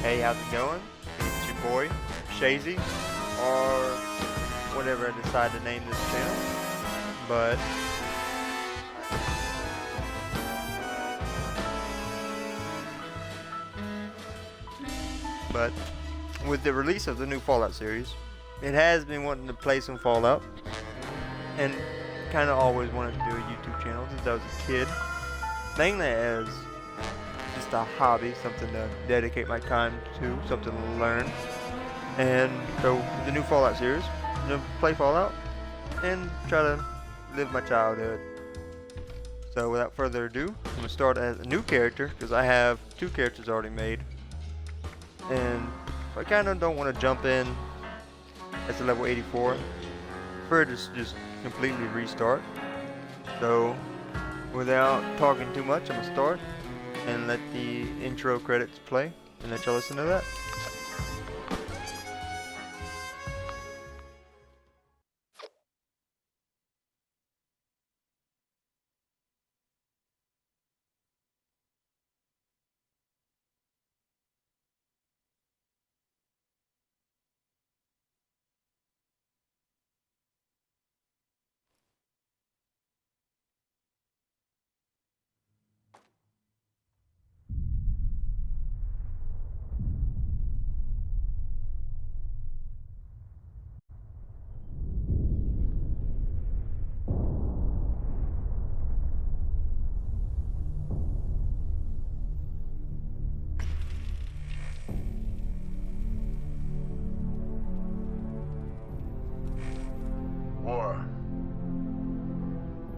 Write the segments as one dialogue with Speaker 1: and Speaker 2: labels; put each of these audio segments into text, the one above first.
Speaker 1: Hey, how's it going? It's your boy, Shazy, or whatever I decide to name this channel. But but with the release of the new Fallout series, it has been wanting to play some Fallout, and kind of always wanted to do a YouTube channel since I was a kid, mainly as just a hobby, something to dedicate my time to, something to learn. And so the new Fallout series, I'm gonna play Fallout and try to live my childhood. So without further ado, I'm gonna start as a new character because I have two characters already made, and I kind of don't want to jump in at the level 84. Prefer to just completely restart. So without talking too much, I'm gonna start and let the intro credits play and let y'all listen to that.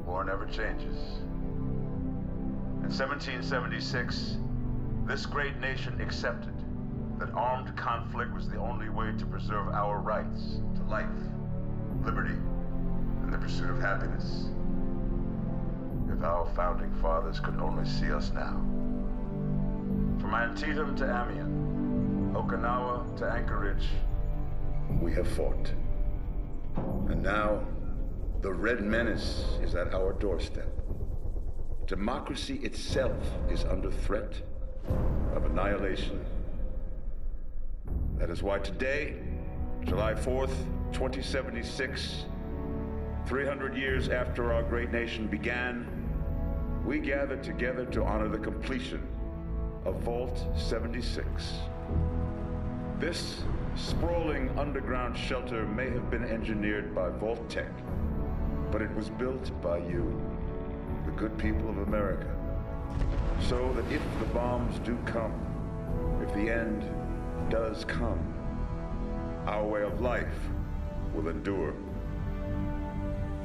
Speaker 2: War never changes. In 1776, this great nation accepted that armed conflict was the only way to preserve our rights to life, liberty, and the pursuit of happiness. If our founding fathers could only see us now. From Antietam to Amiens, Okinawa to Anchorage, we have fought. And now, the Red Menace is at our doorstep. Democracy itself is under threat of annihilation. That is why today, July 4th, 2076, 300 years after our great nation began, we gather together to honor the completion of Vault 76. This sprawling underground shelter may have been engineered by Vault Tech, but it was built by you, the good people of America, so that if the bombs do come, if the end does come, our way of life will endure.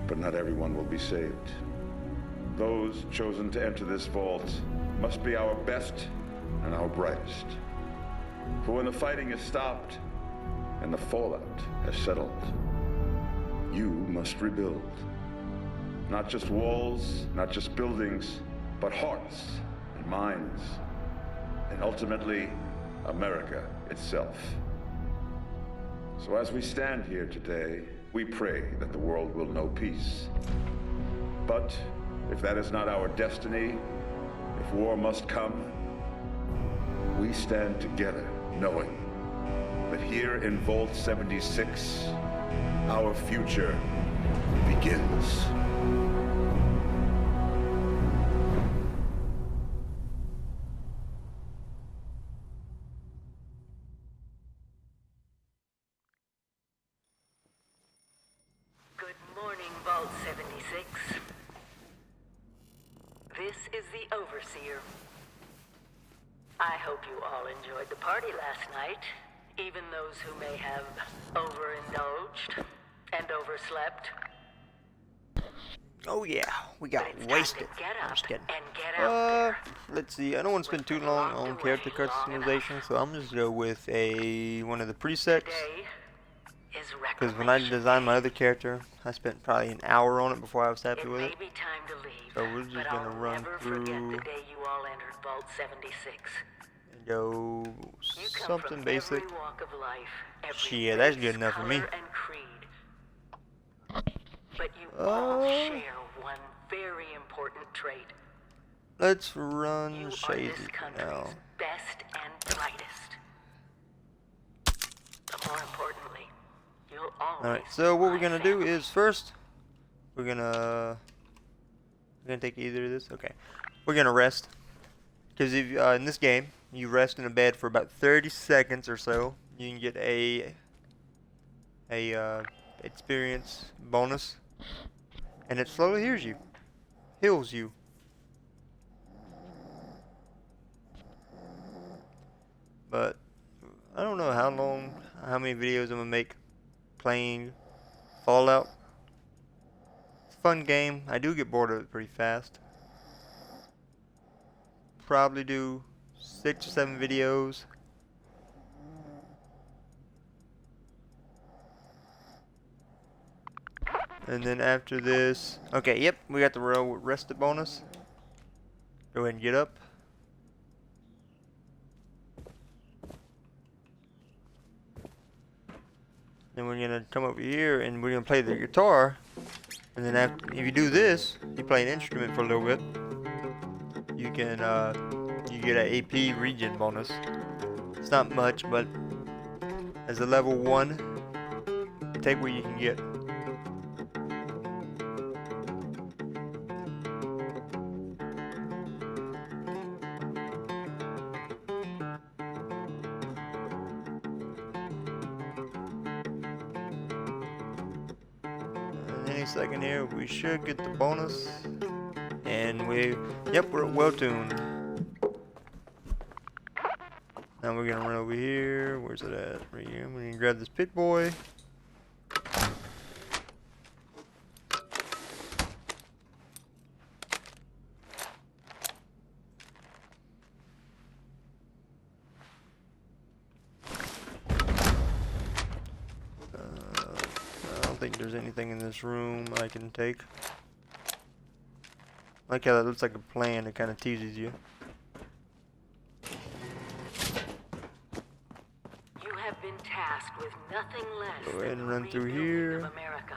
Speaker 2: But not everyone will be saved. Those chosen to enter this vault must be our best and our brightest. For when the fighting is stopped and the fallout has settled, you must rebuild. Not just walls, not just buildings, but hearts and minds, and ultimately, America itself. So as we stand here today, we pray that the world will know peace. But if that is not our destiny, if war must come, we stand together knowing that here in Vault 76, our future begins.
Speaker 3: Good morning, Vault 76. This is the Overseer. I hope you all enjoyed the party last night, even those who may have overindulged and overslept.
Speaker 1: Oh yeah, we got
Speaker 3: But it's
Speaker 1: wasted.
Speaker 3: time to get
Speaker 1: I'm
Speaker 3: up
Speaker 1: just kidding.
Speaker 3: and get out there.
Speaker 1: Let's see. I don't want to spend too long on character customization, so I'm just go with one of the presets.
Speaker 3: Today is
Speaker 1: Because when I
Speaker 3: Reclamation
Speaker 1: designed my
Speaker 3: Day.
Speaker 1: other character, I spent probably an hour on it before I was happy
Speaker 3: It
Speaker 1: with
Speaker 3: may
Speaker 1: it.
Speaker 3: be time to leave,
Speaker 1: So we're just
Speaker 3: but
Speaker 1: gonna
Speaker 3: I'll
Speaker 1: run
Speaker 3: never forget
Speaker 1: through
Speaker 3: the day you all entered Vault 76.
Speaker 1: and go
Speaker 3: You come
Speaker 1: something
Speaker 3: from
Speaker 1: basic.
Speaker 3: every walk of life, every
Speaker 1: Shit, that's
Speaker 3: race,
Speaker 1: good enough for me.
Speaker 3: color, and creed. But you all share one very important trait.
Speaker 1: Let's run
Speaker 3: You are this
Speaker 1: Shazy
Speaker 3: country's
Speaker 1: now.
Speaker 3: best and brightest.
Speaker 1: Alright, so what we're gonna do is first, we're gonna take either of this. Okay, we're gonna rest, because if in this game you rest in a bed for about 30 seconds or so, you can get a experience bonus, and it slowly heals you. But I don't know how many videos I'm gonna make playing Fallout. It's a fun game. I do get bored of it pretty fast. Probably do 6 or 7 videos. And then after this, okay, yep, we got the rested bonus. Go ahead and get up. Then we're gonna come over here and we're gonna play the guitar. And then after, if you do this, you play an instrument for a little bit. You can you get an AP regen bonus. It's not much, but as a level 1, you take what you can get. Any second here we should get the bonus, and we're well tuned. Now we're gonna run over here. Where's it at? Right here. I'm gonna grab this pit boy. I don't think there's anything in this room I can take. I like how that looks like a plan. It kind of teases you.
Speaker 3: You have been tasked with nothing less
Speaker 1: Go ahead
Speaker 3: than
Speaker 1: and
Speaker 3: the
Speaker 1: run through
Speaker 3: rebuilding
Speaker 1: here.
Speaker 3: of America.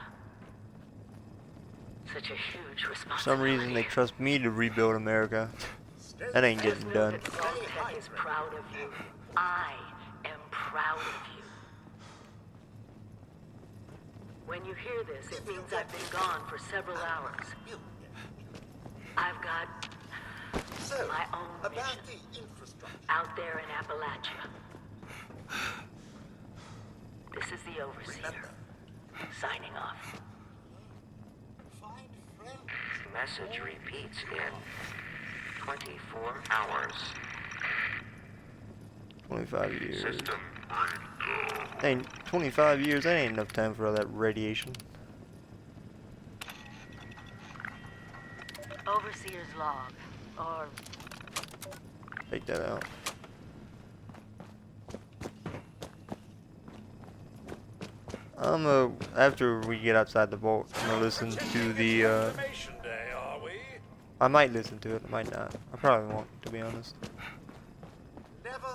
Speaker 3: Such a huge
Speaker 1: For
Speaker 3: responsibility.
Speaker 1: some reason they trust me to rebuild America. That ain't getting
Speaker 3: Know
Speaker 1: done.
Speaker 3: that Vault-Tec is proud of you. I am proud of you. When you hear this, it means I've been gone for several hours. I've got my own mission out there in Appalachia. This is the Overseer, signing off.
Speaker 4: Message repeats in 24 hours.
Speaker 1: 25 years.
Speaker 4: System
Speaker 1: Ain't 25 years, that ain't enough time for all that radiation.
Speaker 3: Overseer's log, or
Speaker 1: Take that out. After we get outside the vault, I'm gonna listen to the, I might listen to it, I might not. I probably won't, to be honest.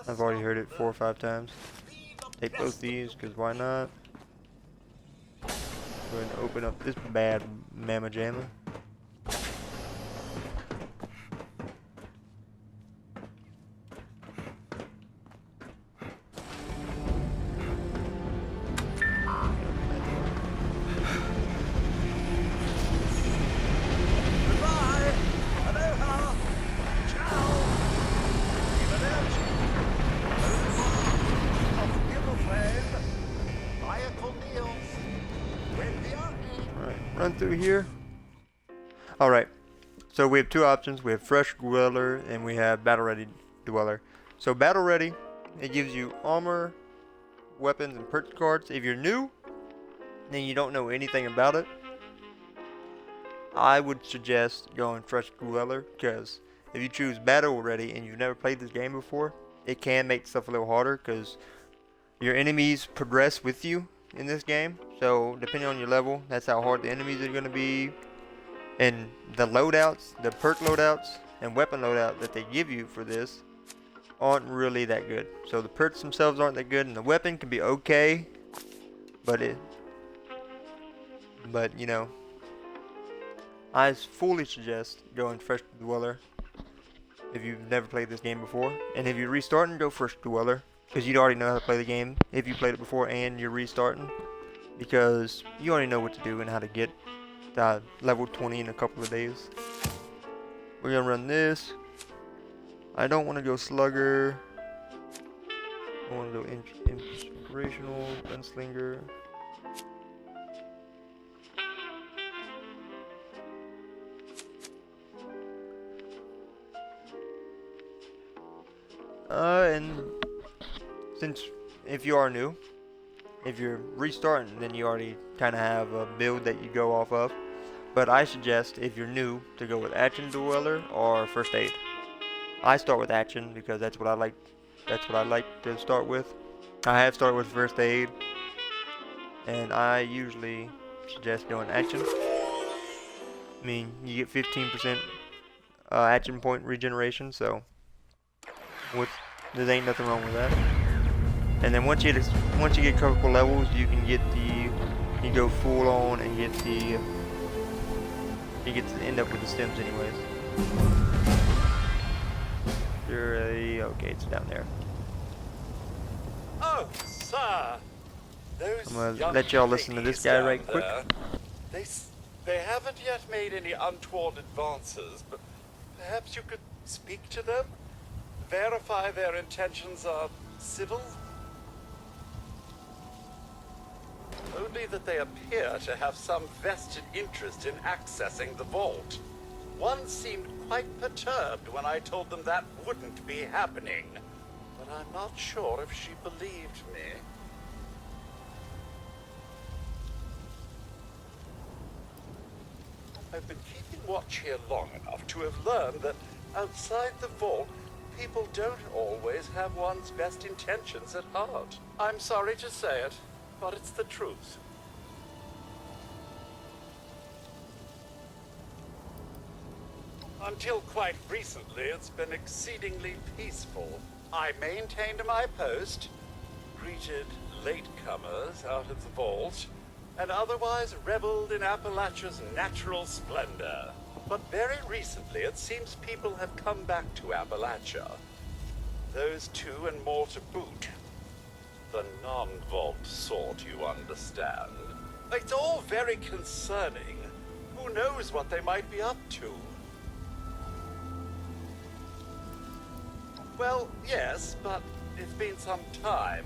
Speaker 1: I've already heard it 4 or 5 times. Take both these, because why not? Go ahead and open up this bad mamma jamma. Run through here. Alright, so we have 2 options. We have Fresh Dweller and we have Battle Ready Dweller. So Battle Ready, it gives you armor, weapons, and perk cards. If you're new and you don't know anything about it, I would suggest going Fresh Dweller, because if you choose Battle Ready and you've never played this game before, it can make stuff a little harder, because your enemies progress with you in this game. So depending on your level, that's how hard the enemies are going to be. And the loadouts, the perk loadouts and weapon loadout that they give you for this aren't really that good. So the perks themselves aren't that good, and the weapon can be okay, but you know, I fully suggest going Fresh Dweller if you've never played this game before. And if you're restarting, go Fresh Dweller, because you'd already know how to play the game if you played it before and you're restarting. because you already know what to do and how to get level 20 in a couple of days. We're gonna run this. I don't want to go slugger. I want to go inspirational, gunslinger. And since if you are new, if you're restarting, then you already kind of have a build that you go off of. But I suggest, if you're new, to go with Action Dweller or First Aid. I start with Action because that's what I like. That's what I like to start with. I have started with First Aid, and I usually suggest doing Action. I mean, you get 15% action point regeneration, so there ain't nothing wrong with that. And then once you get a couple levels, you can get you go full on and get you get to end up with the stems anyways. Okay, it's down there.
Speaker 5: Oh, sir. Those
Speaker 1: I'm gonna let y'all listen to this guy right quick.
Speaker 5: They haven't yet made any untoward advances, but perhaps you could speak to them? Verify their intentions are civil? Only that they appear to have some vested interest in accessing the vault. One seemed quite perturbed when I told them that wouldn't be happening, but I'm not sure if she believed me. I've been keeping watch here long enough to have learned that outside the vault, people don't always have one's best intentions at heart. I'm sorry to say it, but it's the truth. Until quite recently, it's been exceedingly peaceful. I maintained my post, greeted latecomers out of the vault, and otherwise reveled in Appalachia's natural splendor. But very recently, it seems people have come back to Appalachia. Those two and more to boot. The non-vault sort, you understand. It's all very concerning. Who knows what they might be up to? Well, yes, but it's been some time.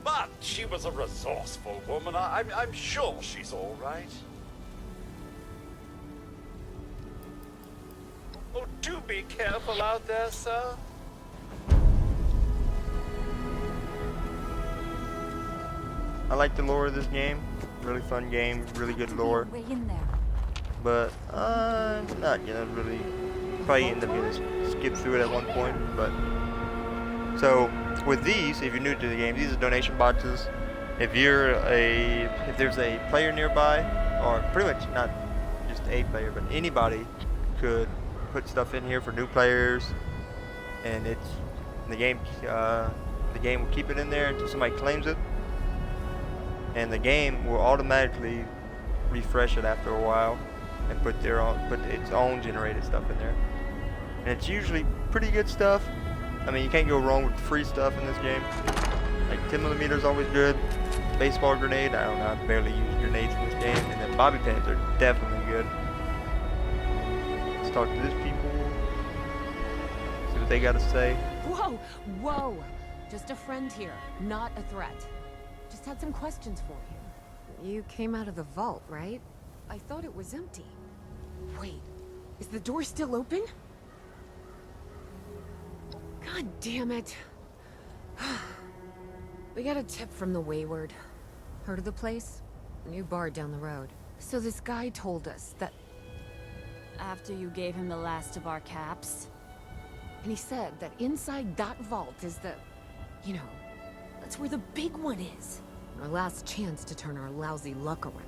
Speaker 5: But she was a resourceful woman. I'm sure she's all right. Oh, do be careful out there, sir.
Speaker 1: I like the lore of this game. Really fun game, really good lore.
Speaker 6: Way in there.
Speaker 1: But I'm not gonna really probably end up gonna skip through it at one point. But so with these, if you're new to the game, these are donation boxes. If there's a player nearby, or pretty much not just a player, but anybody could put stuff in here for new players, and the game will keep it in there until somebody claims it, and the game will automatically refresh it after a while and put its own generated stuff in there. And it's usually pretty good stuff. I mean, you can't go wrong with free stuff in this game. Like 10mm is always good. Baseball grenade, I don't know, I barely use grenades in this game. And then bobby pins are definitely good. Let's talk to these people. See what they got to say.
Speaker 6: Whoa, whoa! Just a friend here, not a threat. Just had some questions for you.
Speaker 7: You came out of the vault, right? I thought it was empty.
Speaker 6: Wait, is the door still open?
Speaker 7: God damn it. We got a tip from the Wayward. Heard of the place? A new bar down the road. So this guy told us that...
Speaker 6: After you gave him the last of our caps?
Speaker 7: And he said that inside that vault is the... You know, that's where the big one is. Our last chance to turn our lousy luck around.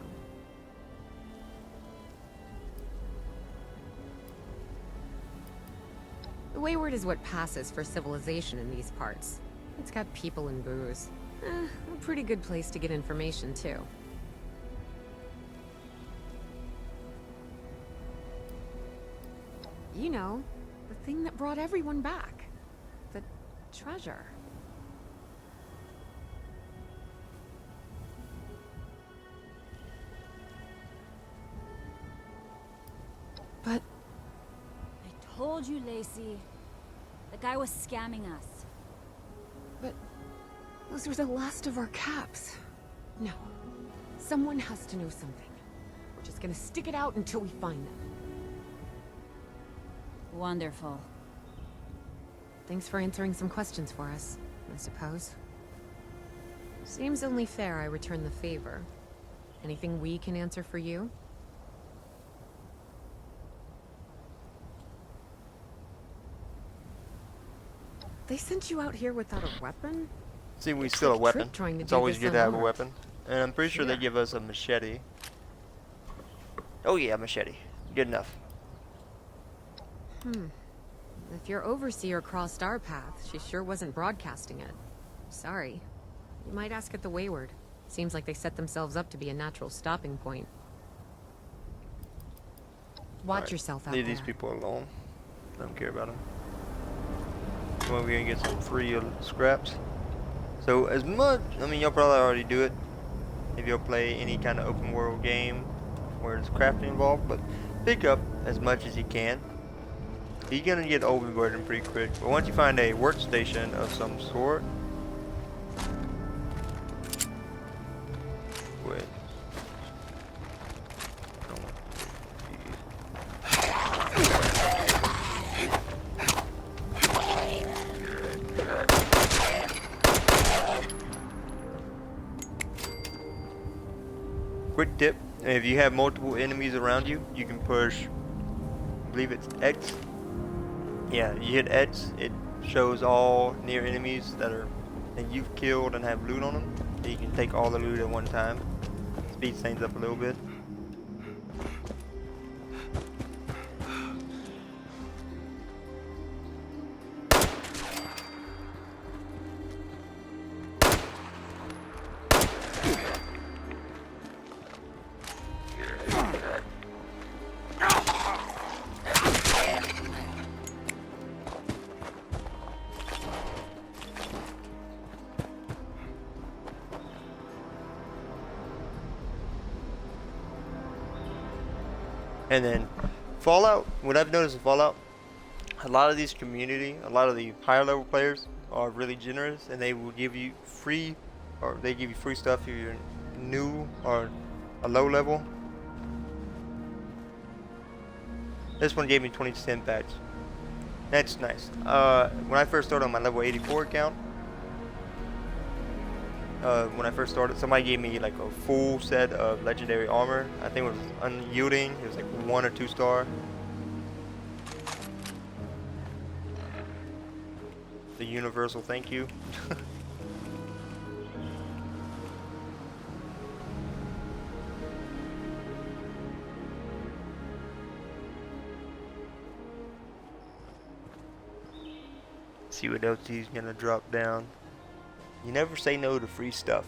Speaker 7: The Wayward is what passes for civilization in these parts. It's got people and booze. A pretty good place to get information, too. You know, the thing that brought everyone back. The treasure.
Speaker 8: told you, Lacey. The guy was scamming us.
Speaker 7: But those were the last of our caps. No. Someone has to know something. We're just gonna stick it out until we find them.
Speaker 8: Wonderful.
Speaker 7: Thanks for answering some questions for us, I suppose. Seems only fair I return the favor. Anything we can answer for you? They sent you out here without a weapon?
Speaker 1: See, we
Speaker 7: It's
Speaker 1: still
Speaker 7: like
Speaker 1: a weapon.
Speaker 7: Tripp trying to
Speaker 1: It's
Speaker 7: do
Speaker 1: always
Speaker 7: this
Speaker 1: good to have a
Speaker 7: unarmed.
Speaker 1: weapon. And I'm pretty sure they give us a machete. Oh yeah, machete. Good enough.
Speaker 7: If your overseer crossed our path, she sure wasn't broadcasting it. Sorry. You might ask at the Wayward. Seems like they set themselves up to be a natural stopping point. Watch
Speaker 1: Alright,
Speaker 7: yourself out
Speaker 1: leave
Speaker 7: there.
Speaker 1: these people alone. I don't care about them. Well, we're gonna get some free scraps. So as much, I mean, you'll probably already do it if you'll play any kind of open world game where there's crafting involved, but pick up as much as you can. You're gonna get overburdened pretty quick, but once you find a workstation of some sort, wait. Quick tip, if you have multiple enemies around you, you can push, I believe it's X. Yeah, you hit X, it shows all near enemies that you've killed and have loot on them. So you can take all the loot at one time. Speeds things up a little bit. And then Fallout, what I've noticed in Fallout, a lot of these community, a lot of the higher level players are really generous, and they will give you free, or they give you free stuff if you're new or a low level. This one gave me 20 stim packs. That's nice. When I first started on my level 84 account, when I first started, somebody gave me like a full set of legendary armor. I think it was unyielding. It was like 1 or 2 star. The universal thank you. See what else he's gonna drop down. You never say no to free stuff.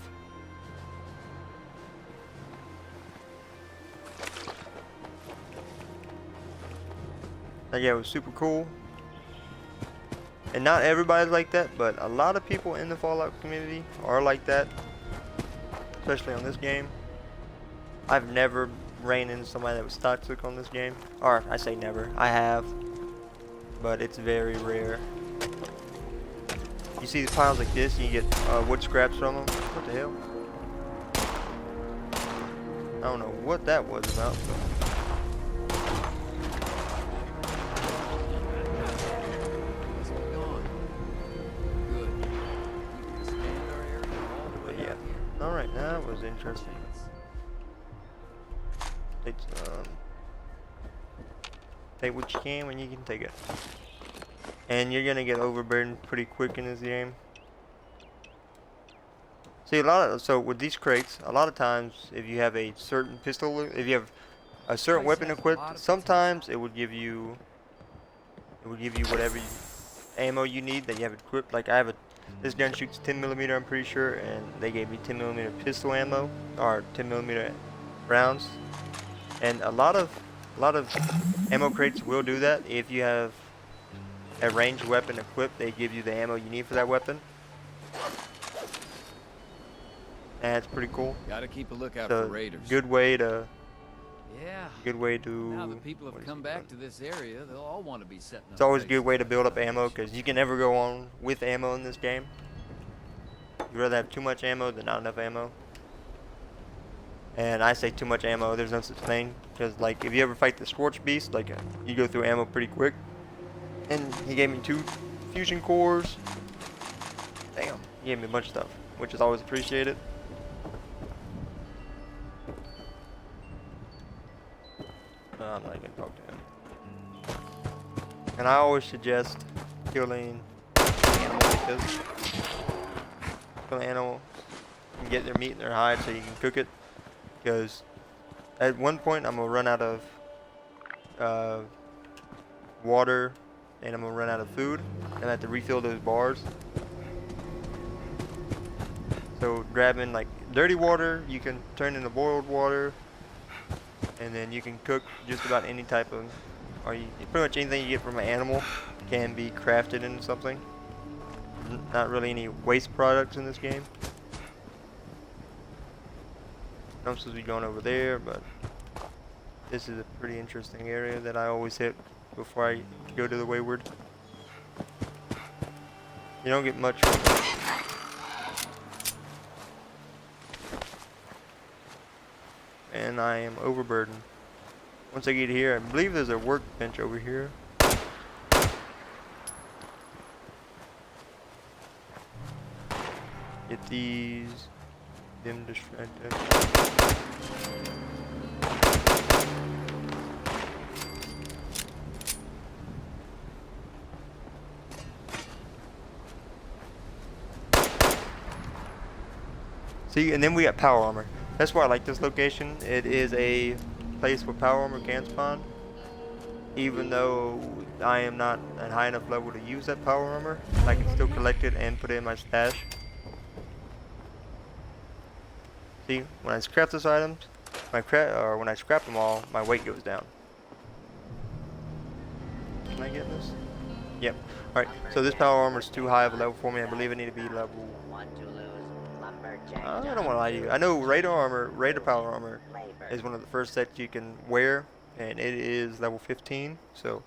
Speaker 1: Yeah, it was super cool. And not everybody's like that, but a lot of people in the Fallout community are like that. Especially on this game. I've never ran into somebody that was toxic on this game. Or, I say never. I have. But it's very rare. You see these piles like this, and you get wood scraps from them. What the hell? I don't know what that was about. But yeah. Alright, that was interesting. It's, take what you can when you can take it. And you're gonna get overburdened pretty quick in this game. See, so with these crates, a lot of times if you have a certain pistol, if you have a certain weapon equipped, sometimes it would give you whatever ammo you need that you have equipped. Like I have this gun shoots 10mm, I'm pretty sure, and they gave me 10mm pistol ammo or 10mm rounds. And a lot of ammo crates will do that. If you have a ranged weapon equipped, they give you the ammo you need for that weapon. And it's pretty cool.
Speaker 9: Gotta keep a lookout
Speaker 1: So
Speaker 9: for raiders.
Speaker 1: good way to
Speaker 9: Yeah.
Speaker 1: Good way to.
Speaker 9: Now that people have come back to this area, they'll all want to be setting up.
Speaker 1: It's always a good way to build up ammo because you can never go on with ammo in this game. You'd rather have too much ammo than not enough ammo. And I say too much ammo, there's no such thing. Because, like, if you ever fight the Scorch Beast, like, you go through ammo pretty quick. And he gave me 2 fusion cores. Damn, he gave me a bunch of stuff, which is always appreciated. I'm not gonna talk to him. And I always suggest killing animals like this. Kill an animal and get their meat and their hide so you can cook it. Because at one point I'm gonna run out of water and I'm gonna run out of food and I have to refill those bars. So grabbing like dirty water you can turn into boiled water, and then you can cook just about any type of, or pretty much anything you get from an animal can be crafted into something. Not really any waste products in this game. I'm supposed to be going over there, but this is a pretty interesting area that I always hit before I go to the Wayward. You don't get much from it. And I am overburdened. Once I get here, I believe there's a workbench over here. Get these. Them distracted. See, and then we got power armor. That's why I like this location. It is a place where power armor can spawn. Even though I am not at high enough level to use that power armor, I can still collect it and put it in my stash. See, when I scrap those items, when I scrap them all, my weight goes down. Can I get this? Yep. Alright, so this power armor is too high of a level for me. I believe it needs to be level... I don't want to lie to you. I know radar power armor is one of the first sets you can wear, and it is level 15. So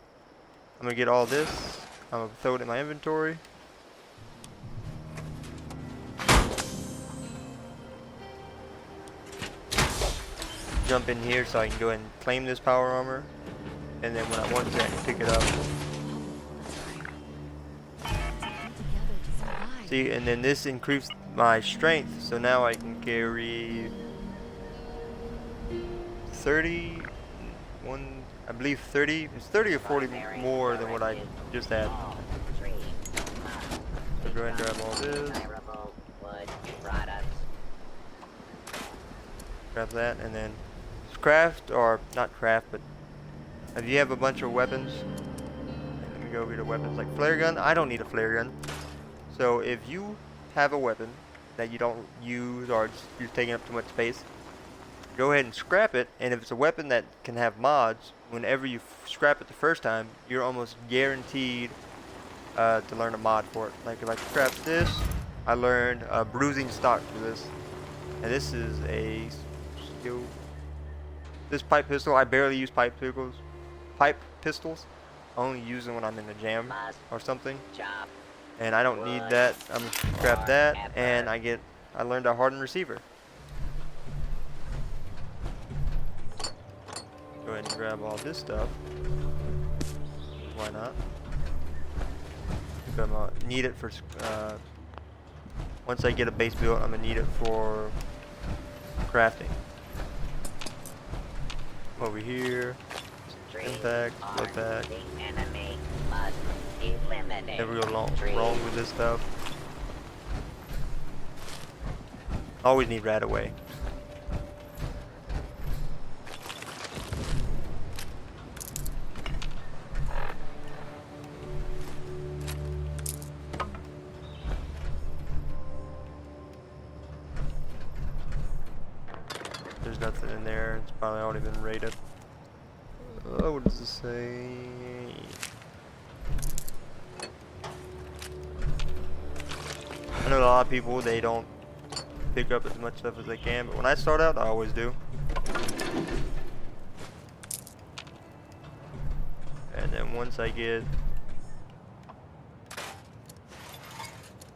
Speaker 1: I'm gonna get all this. I'm gonna throw it in my inventory. Jump in here so I can go ahead and claim this power armor, and then when I want to, I can pick it up. See, and then this increases my strength, so now I can carry 31, I believe 30, it's 30 or 40 more than what I just had. So go ahead and grab all this. Grab that, and then craft, or not craft, but if you have a bunch of weapons, let me go over to weapons like flare gun. I don't need a flare gun. So if you have a weapon that you don't use or you're taking up too much space, go ahead and scrap it. And if it's a weapon that can have mods, whenever you scrap it the first time, you're almost guaranteed to learn a mod for it. Like if I scrap this, I learned a bruising stock for this, and this is a skill. This pipe pistol, I barely use pipe pistols. I only use them when I'm in a jam or something. And I don't need that. I'm gonna scrap that, and I learned a hardened receiver. Go ahead and grab all this stuff. Why not? I'm gonna need it for once I get a base built, I'm gonna need it for crafting. Over here, impact, blood pack. Never go wrong with this stuff. Always need rat away. There's nothing in there. It's probably already been raided. Oh, what does this say? I know a lot of people, they don't pick up as much stuff as they can, but when I start out, I always do. And then once I get... Did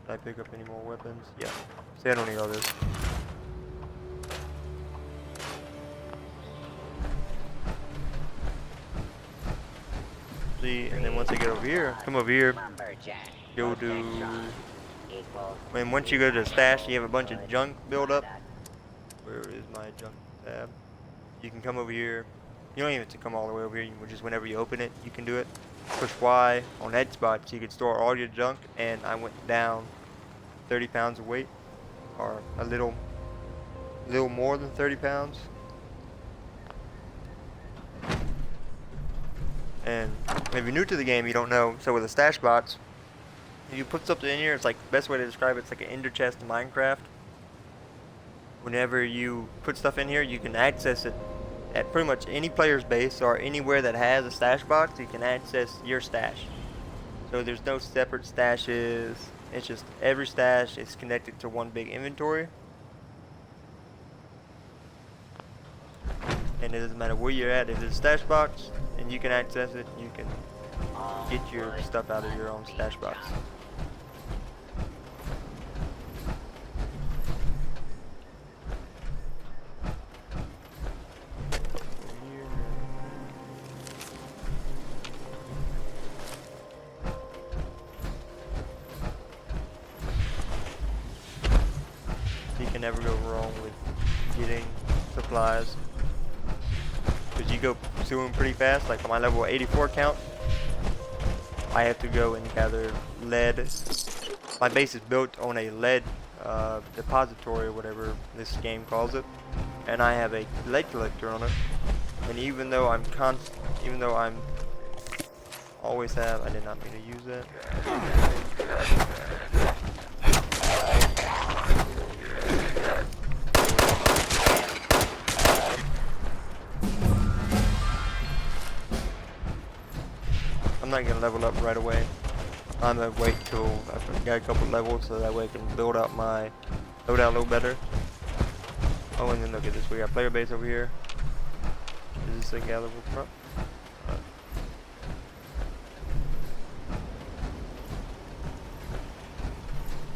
Speaker 1: I pick up any more weapons? Yeah. See, I don't need all this. See, and then once I get over here, come over here, go to... And once you go to the stash, you have a bunch of junk build up. Where is my junk tab? You can come over here. You don't even have to come all the way over here. You just whenever you open it, you can do it. Push Y on head spots. You can store all your junk, and I went down 30 pounds of weight, or a little more than 30 pounds. And if you're new to the game, you don't know. So with the stash bots, if you put something in here, it's like the best way to describe it, it's like an ender chest in Minecraft. Whenever you put stuff in here, you can access it at pretty much any player's base or anywhere that has a stash box. You can access your stash. So there's no separate stashes. It's just every stash is connected to one big inventory. And it doesn't matter where you're at. If it's a stash box and you can access it, you can get your stuff out of your own stash box. You can never go wrong with getting supplies. Because you go through them pretty fast. Like on my level 84 count, I have to go and gather lead. My base is built on a lead depository, or whatever this game calls it, and I have a lead collector on it. And even though I'm always have, I did not mean to use that. I'm not gonna level up right away. I'm gonna wait till I've got a couple levels so that way I can build out my loadout a little better. Oh, and then look at this. We got player base over here. Is this a gatherable prop?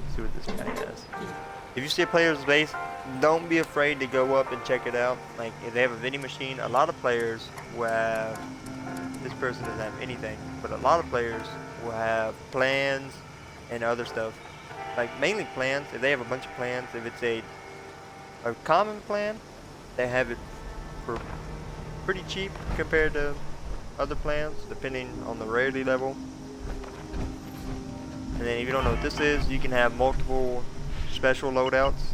Speaker 1: Let's see what this guy has. If you see a player's base, don't be afraid to go up and check it out. Like if they have a vending machine, a lot of players will have. This person doesn't have anything, but a lot of players will have plans and other stuff. Like mainly plans. If they have a bunch of plans, if it's a common plan, they have it for pretty cheap compared to other plans, depending on the rarity level. And then if you don't know what this is, you can have multiple special loadouts.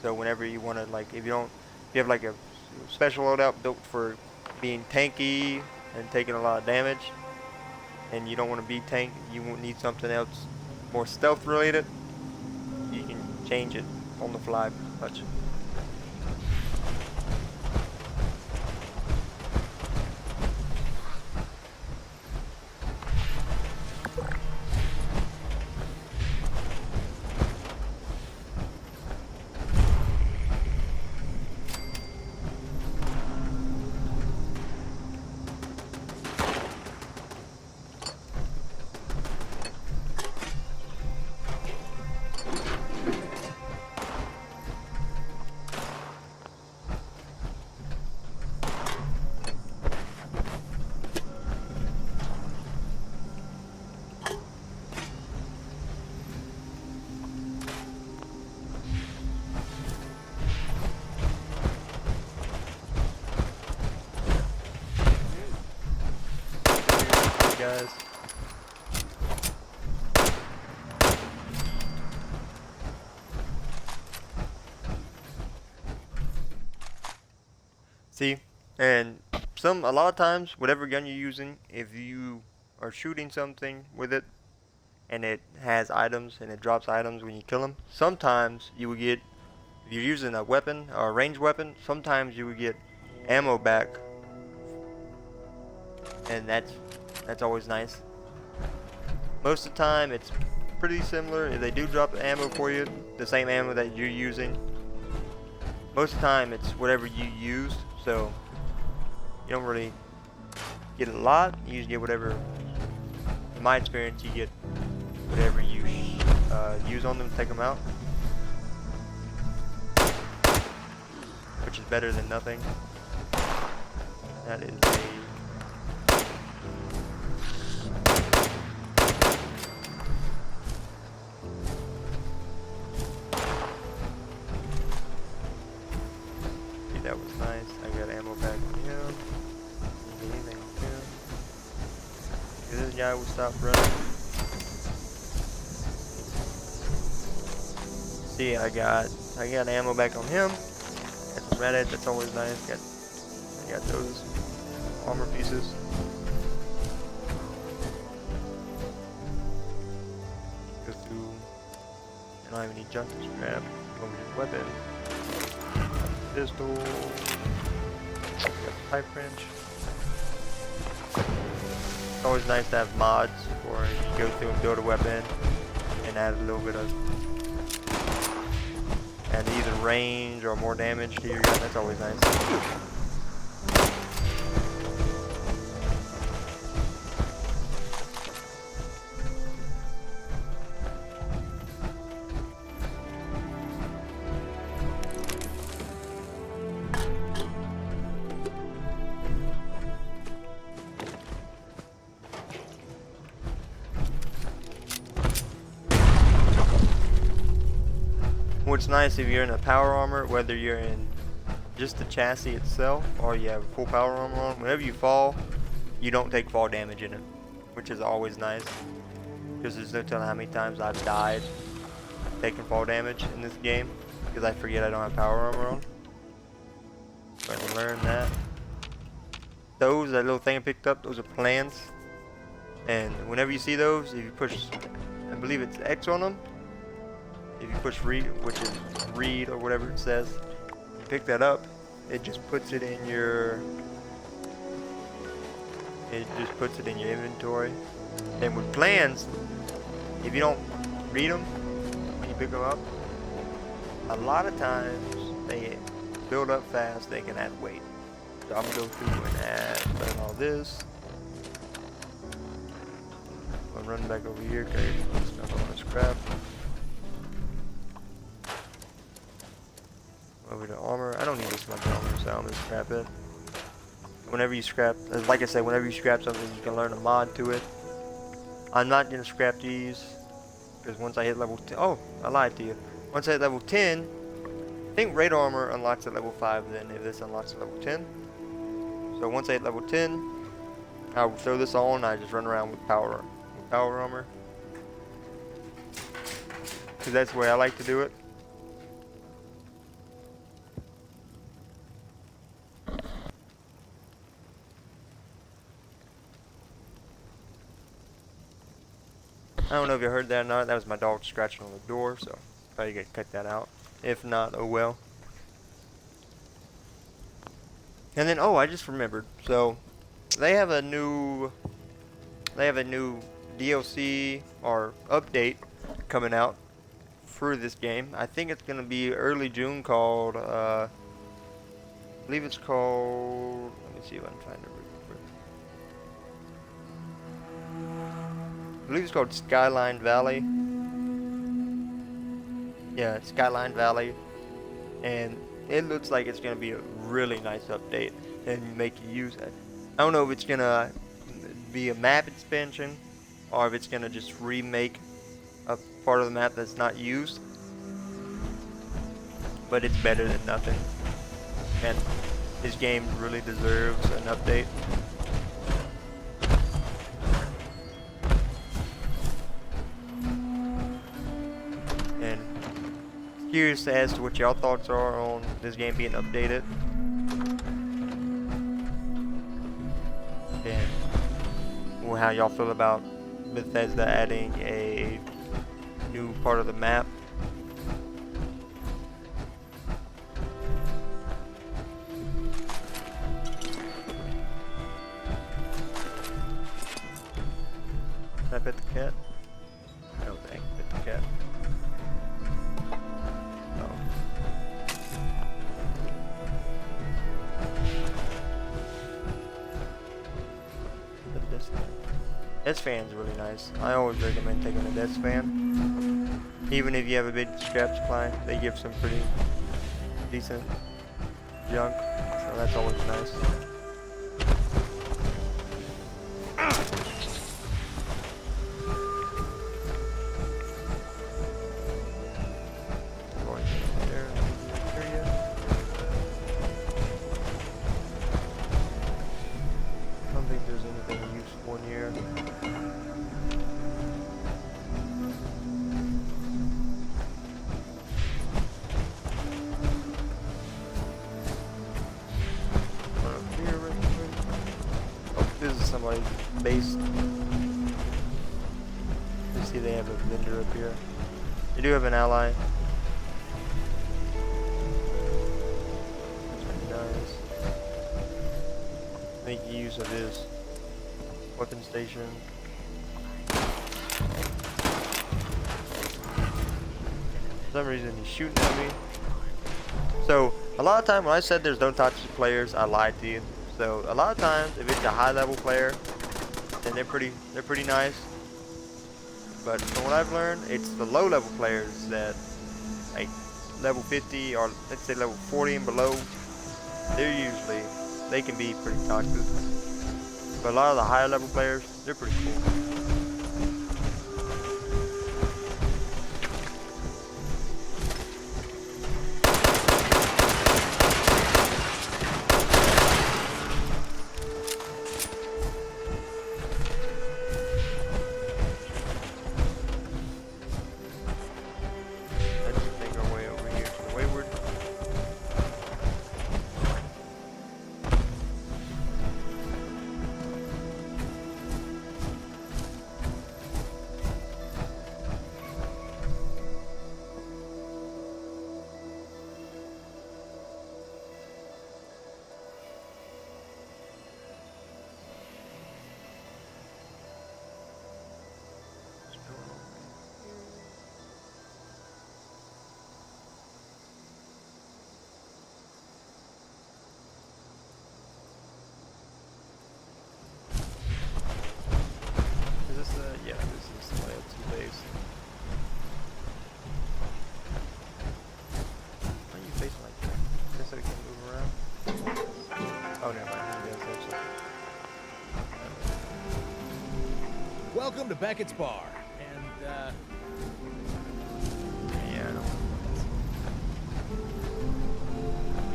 Speaker 1: So whenever you want to, like, if you have like a special loadout built for being tanky and taking a lot of damage, and you don't want to be tank, you won't need something else more stealth related, you can change it on the fly pretty much. Guys. See, and a lot of times, whatever gun you're using, if you are shooting something with it, and it has items, and it drops items when you kill them, sometimes you will get, if you're using a weapon, or a ranged weapon, sometimes you will get ammo back, and that's always nice. Most of the time it's pretty similar. If they do drop ammo for you, the same ammo that you're using, most of the time it's whatever you used, so you don't really get a lot, you usually get whatever. In my experience, you get whatever you use on them to take them out, which is better than nothing. That is a that was nice. I got ammo back on him. Anything on him. This guy will stop running. See, I got ammo back on him. Got some Reddit, that's always nice. I got those armor pieces. Go through. I don't have any junk to scrap. Over his weapon. Pistol. Got the pipe wrench. It's always nice to have mods where you go through and build a weapon and add a little bit of either range or more damage to your gun. That's always nice. What's nice if you're in a power armor, whether you're in just the chassis itself or you have full power armor on, whenever you fall, you don't take fall damage in it, which is always nice. Because there's no telling how many times I've died taking fall damage in this game because I forget I don't have power armor on. So I can learn that. That little thing I picked up, those are plants. And whenever you see those, if you push, I believe it's X on them. If you push read, which is read or whatever it says, you pick that up, it just puts it in your inventory. And with plans, if you don't read them when you pick them up, a lot of times they build up fast, they can add weight. So I'm gonna go through and burn all this. I'm running back over here because it's not all this crap. Over to armor. I don't need this much armor, so I'm gonna scrap it. Whenever you scrap, like I said, whenever you scrap something, you can learn a mod to it. I'm not gonna scrap these because once I hit level 10, oh, I lied to you. Once I hit level 10, I think raid armor unlocks at level 5. Then if this unlocks at level 10, so once I hit level 10, I'll throw this on. I just run around with power armor because that's the way I like to do it. I don't know if you heard that or not. That was my dog scratching on the door, so probably gonna cut that out. If not, oh well. And then, oh, I just remembered. So they have a new DLC or update coming out for this game. I think it's gonna be early June. Called, I believe it's called. Let me see if I'm trying to remember. I believe it's called Skyline Valley. Yeah, Skyline Valley. And it looks like it's going to be a really nice update and make you use it. I don't know if it's going to be a map expansion or if it's going to just remake a part of the map that's not used. But it's better than nothing. And this game really deserves an update. Curious as to what y'all thoughts are on this game being updated. And how y'all feel about Bethesda adding a new part of the map. Can I pet the cat? No, thanks. Pet the cat. Desk fan's really nice. I always recommend taking a desk fan. Even if you have a big scrap supply, they give some pretty decent junk. So that's always nice. Somebody's base. You see they have a vendor up here. They do have an ally. That's pretty nice. Make use of his weapon station. For some reason he's shooting at me. So a lot of time when I said there's no toxic players, I lied to you. So a lot of times, if it's a high-level player, then they're pretty nice. But from what I've learned, it's the low-level players that, like level 50 or let's say level 40 and below, they can be pretty toxic. But a lot of the higher-level players, they're pretty cool. Yeah, this is the layout 2 base. Why are you facing like that? Just so we can move around? Oh, never mind. Maybe that's actually.
Speaker 10: Welcome to Beckett's Bar. And,
Speaker 1: yeah, I know.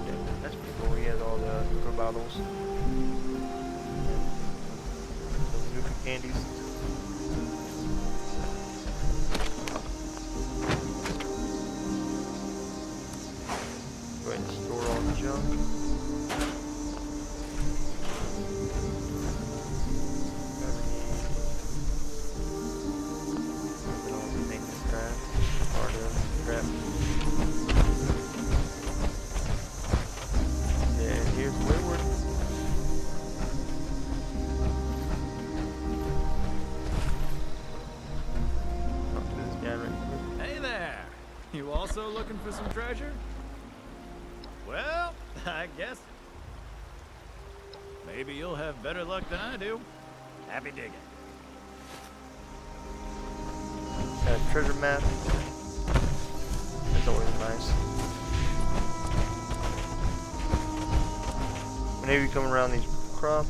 Speaker 1: Yeah, that's pretty cool. He has all the liquor bottles. Those nuka candies. Go ahead and store all the junk.
Speaker 9: You also looking for some treasure? Well, I guess maybe you'll have better luck than I do. Happy digging.
Speaker 1: Got a treasure map. That's always nice. Whenever you come around these crops,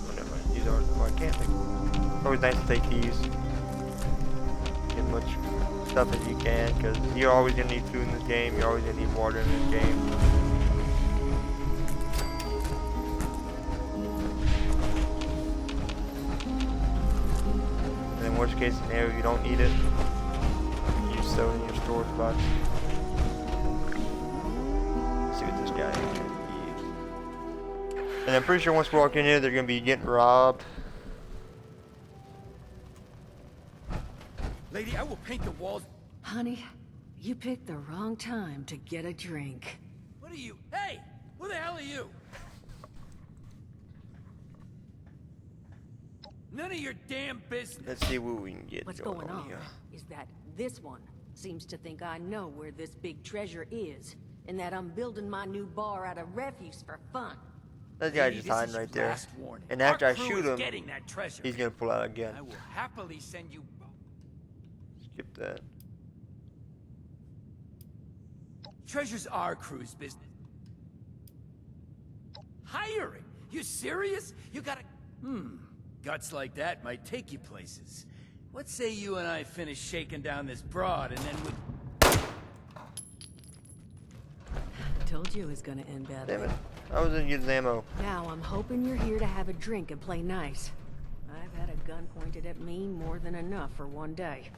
Speaker 1: oh never mind, these are, oh, I can't take them. Always nice to take these. Get much stuff as you can, because you're always gonna need food in this game. You're always gonna need water in this game. And in worst case scenario, you don't need it. You stow it in your storage box. Let's see what this guy is. And I'm pretty sure once we walk in here, they're gonna be getting robbed.
Speaker 10: lady, I will paint the walls.
Speaker 3: Honey, you picked the wrong time to get a drink.
Speaker 10: What are you? Hey! Who the hell are you? None of your damn business.
Speaker 1: Let's see what we can get.
Speaker 3: What's going on is that this one seems to think I know where this big treasure is, and that I'm building my new bar out of refuse for fun.
Speaker 1: That guy
Speaker 10: Maybe
Speaker 1: just
Speaker 10: this
Speaker 1: hiding
Speaker 10: is your
Speaker 1: right there.
Speaker 10: last warning.
Speaker 1: And after
Speaker 10: Our
Speaker 1: I
Speaker 10: crew
Speaker 1: shoot
Speaker 10: is
Speaker 1: him,
Speaker 10: getting that treasure.
Speaker 1: he's gonna pull out again.
Speaker 10: I will happily send you.
Speaker 1: Skip that.
Speaker 10: Treasure's our crew's business. Hiring? You serious? You gotta... Guts like that might take you places. What say you and I finish shaking down this broad and then we...
Speaker 11: Told you it was gonna end badly.
Speaker 1: Damn it. I was in using ammo.
Speaker 11: Now I'm hoping you're here to have a drink and play nice. I've had a gun pointed at me more than enough for one day.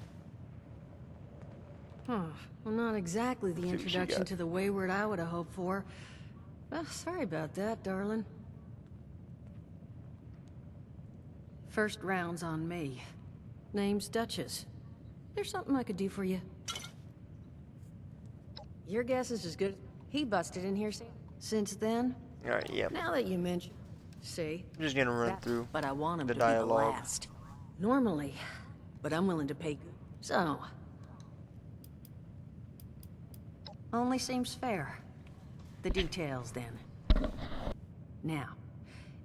Speaker 11: Huh. Well, not exactly the
Speaker 1: See what she
Speaker 11: introduction
Speaker 1: got.
Speaker 11: to the Wayward I would have hoped for. Well, sorry about that, darling. First round's on me. Name's Duchess. There's something I could do for you. Your guess is as good. He busted in here since then.
Speaker 1: Alright, yeah.
Speaker 11: Now that you mention, see,
Speaker 1: I'm just gonna run through
Speaker 11: but I want him
Speaker 1: the
Speaker 11: to
Speaker 1: dialogue.
Speaker 11: be the last. Normally, but I'm willing to pay. So, only seems fair. The details, then. Now,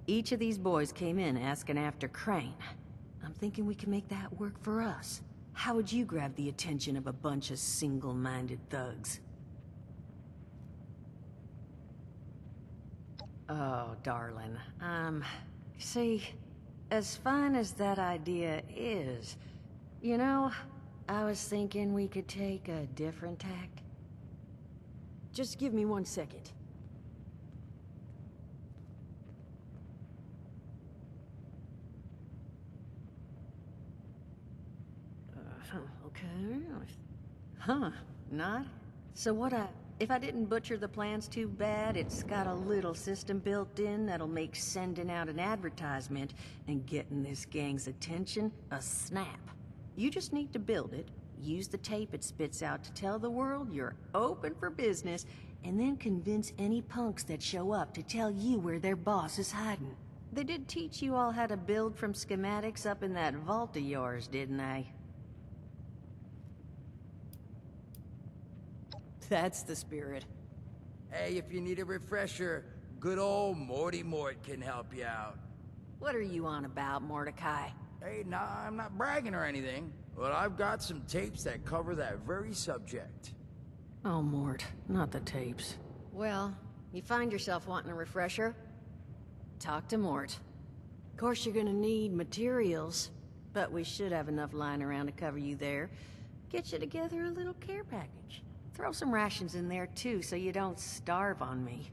Speaker 11: each of these boys came in asking after Crane. I'm thinking we can make that work for us. How would you grab the attention of a bunch of single-minded thugs? Oh, darling. See, as fine as that idea is, you know, I was thinking we could take a different tack. Just give me 1 second. Okay. Huh, not? So if I didn't butcher the plans too bad, it's got a little system built in that'll make sending out an advertisement and getting this gang's attention a snap. You just need to build it, use the tape it spits out to tell the world you're open for business, and then convince any punks that show up to tell you where their boss is hiding. They did teach you all how to build from schematics up in that vault of yours, didn't they? That's the spirit.
Speaker 10: Hey, if you need a refresher, good old Morty Mort can help you out.
Speaker 11: What are you on about, Mordecai?
Speaker 10: Hey, nah, I'm not bragging or anything, but I've got some tapes that cover that very subject.
Speaker 11: Oh, Mort, not the tapes. Well, you find yourself wanting a refresher? Talk to Mort. Of course, you're gonna need materials, but we should have enough lying around to cover you there. Get you together a little care package. Throw some rations in there, too, so you don't starve on me.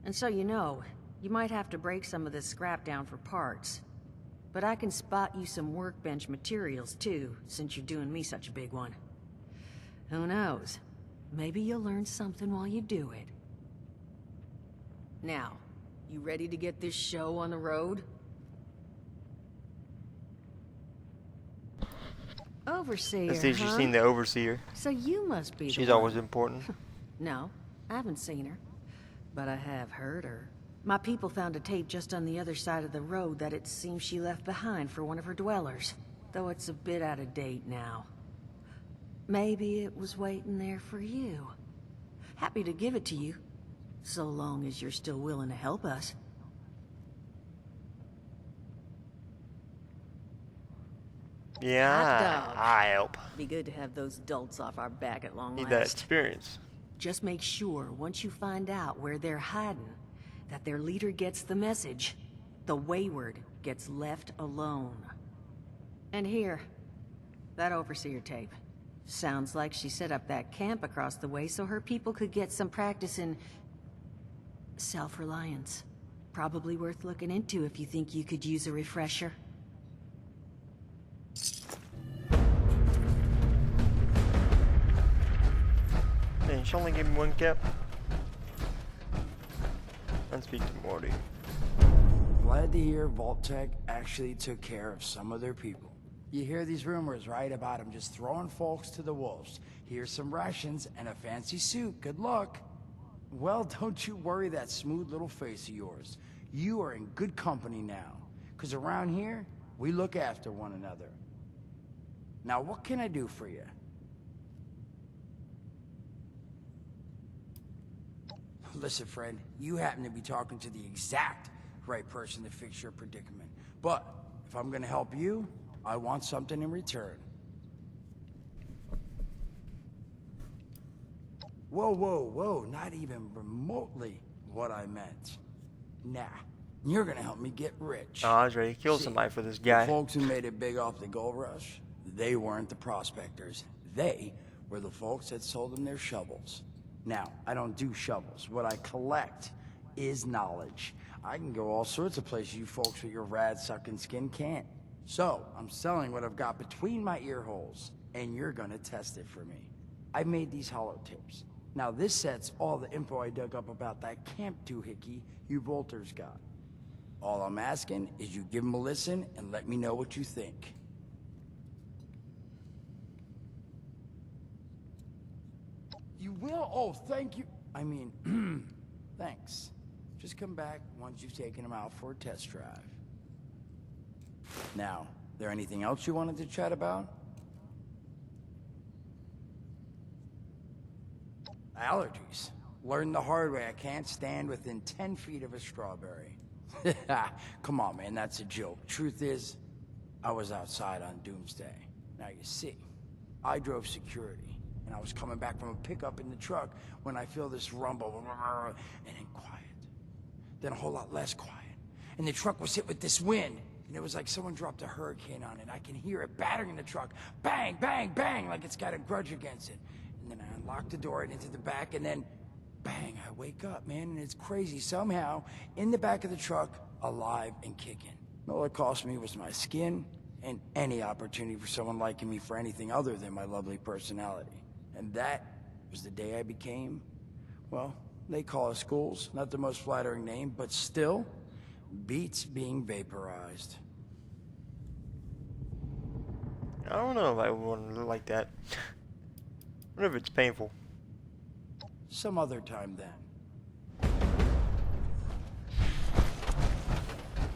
Speaker 11: And so you know, you might have to break some of this scrap down for parts. But I can spot you some workbench materials, too, since you're doing me such a big one. Who knows? Maybe you'll learn something while you do it. Now, you ready to get this show on the road? Overseer,
Speaker 1: Let's see if she's seen the Overseer.
Speaker 11: So you must be
Speaker 1: She's
Speaker 11: the
Speaker 1: always
Speaker 11: one.
Speaker 1: important.
Speaker 11: No, I haven't seen her. But I have heard her. My people found a tape just on the other side of the road that it seems she left behind for one of her dwellers. Though it's a bit out of date now. Maybe it was waiting there for you. Happy to give it to you. So long as you're still willing to help us.
Speaker 1: Yeah,
Speaker 11: Hot dog.
Speaker 1: I help.
Speaker 11: Be good to have those dolts off our back at long
Speaker 1: Need that
Speaker 11: last.
Speaker 1: experience.
Speaker 11: Just make sure, once you find out where they're hiding, that their leader gets the message. The Wayward gets left alone. And here, that Overseer tape. Sounds like she set up that camp across the way so her people could get some practice in self-reliance. Probably worth looking into if you think you could use a refresher.
Speaker 1: Hey, she only gave me 1 cap. Let's speak to Morty.
Speaker 12: Glad to hear Vault-Tec actually took care of some of their people. You hear these rumors, right, about them just throwing folks to the wolves. Here's some rations and a fancy suit. Good luck. Well, don't you worry that smooth little face of yours. You are in good company now. 'Cause around here, we look after one another. Now, what can I do for you? Listen, friend, you happen to be talking to the exact right person to fix your predicament. But if I'm gonna help you, I want something in return. Whoa, whoa, whoa, not even remotely what I meant. Nah, you're gonna help me get rich.
Speaker 1: Oh, I was ready to kill somebody for this guy.
Speaker 12: The folks who made it big off the gold rush, they weren't the prospectors. They were the folks that sold them their shovels. Now, I don't do shovels. What I collect is knowledge. I can go all sorts of places you folks with your rad-sucking skin can't. So, I'm selling what I've got between my ear holes, and you're gonna test it for me. I made these holotapes. Now, this set's all the info I dug up about that camp doohickey you Volters got. All I'm asking is you give them a listen and let me know what you think. You will? Oh, thank you. I mean, thanks. Just come back once you've taken them out for a test drive. Now, there anything else you wanted to chat about? Allergies. Learned the hard way I can't stand within 10 feet of a strawberry. Come on, man, that's a joke. Truth is, I was outside on Doomsday. Now you see, I drove security, and I was coming back from a pickup in the truck when I feel this rumble, and then quiet. Then a whole lot less quiet. And the truck was hit with this wind, and it was like someone dropped a hurricane on it. I can hear it battering the truck. Bang, bang, bang, like it's got a grudge against it. And then I unlocked the door and into the back, and then bang, I wake up, man, and it's crazy. Somehow, in the back of the truck, alive and kicking. All it cost me was my skin and any opportunity for someone liking me for anything other than my lovely personality. And that was the day I became, well, they call us schools. Not the most flattering name, but still, beats being vaporized.
Speaker 1: I don't know if I want to look like that. What if it's painful?
Speaker 12: Some other time then.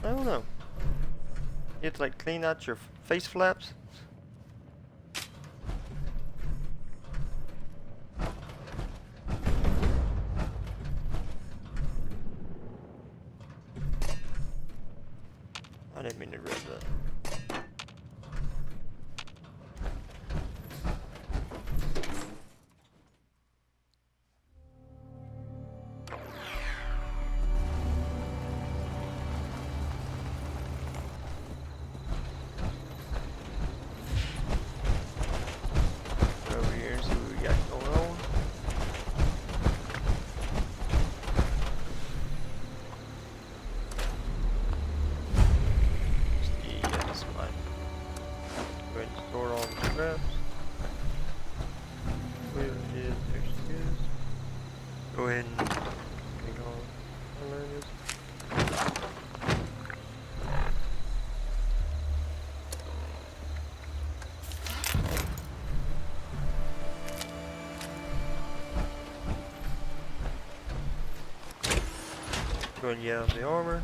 Speaker 1: I don't know. You have to like clean out your face flaps. I didn't mean to read that. Go ahead and take all hilarious. Go ahead and get out the armor.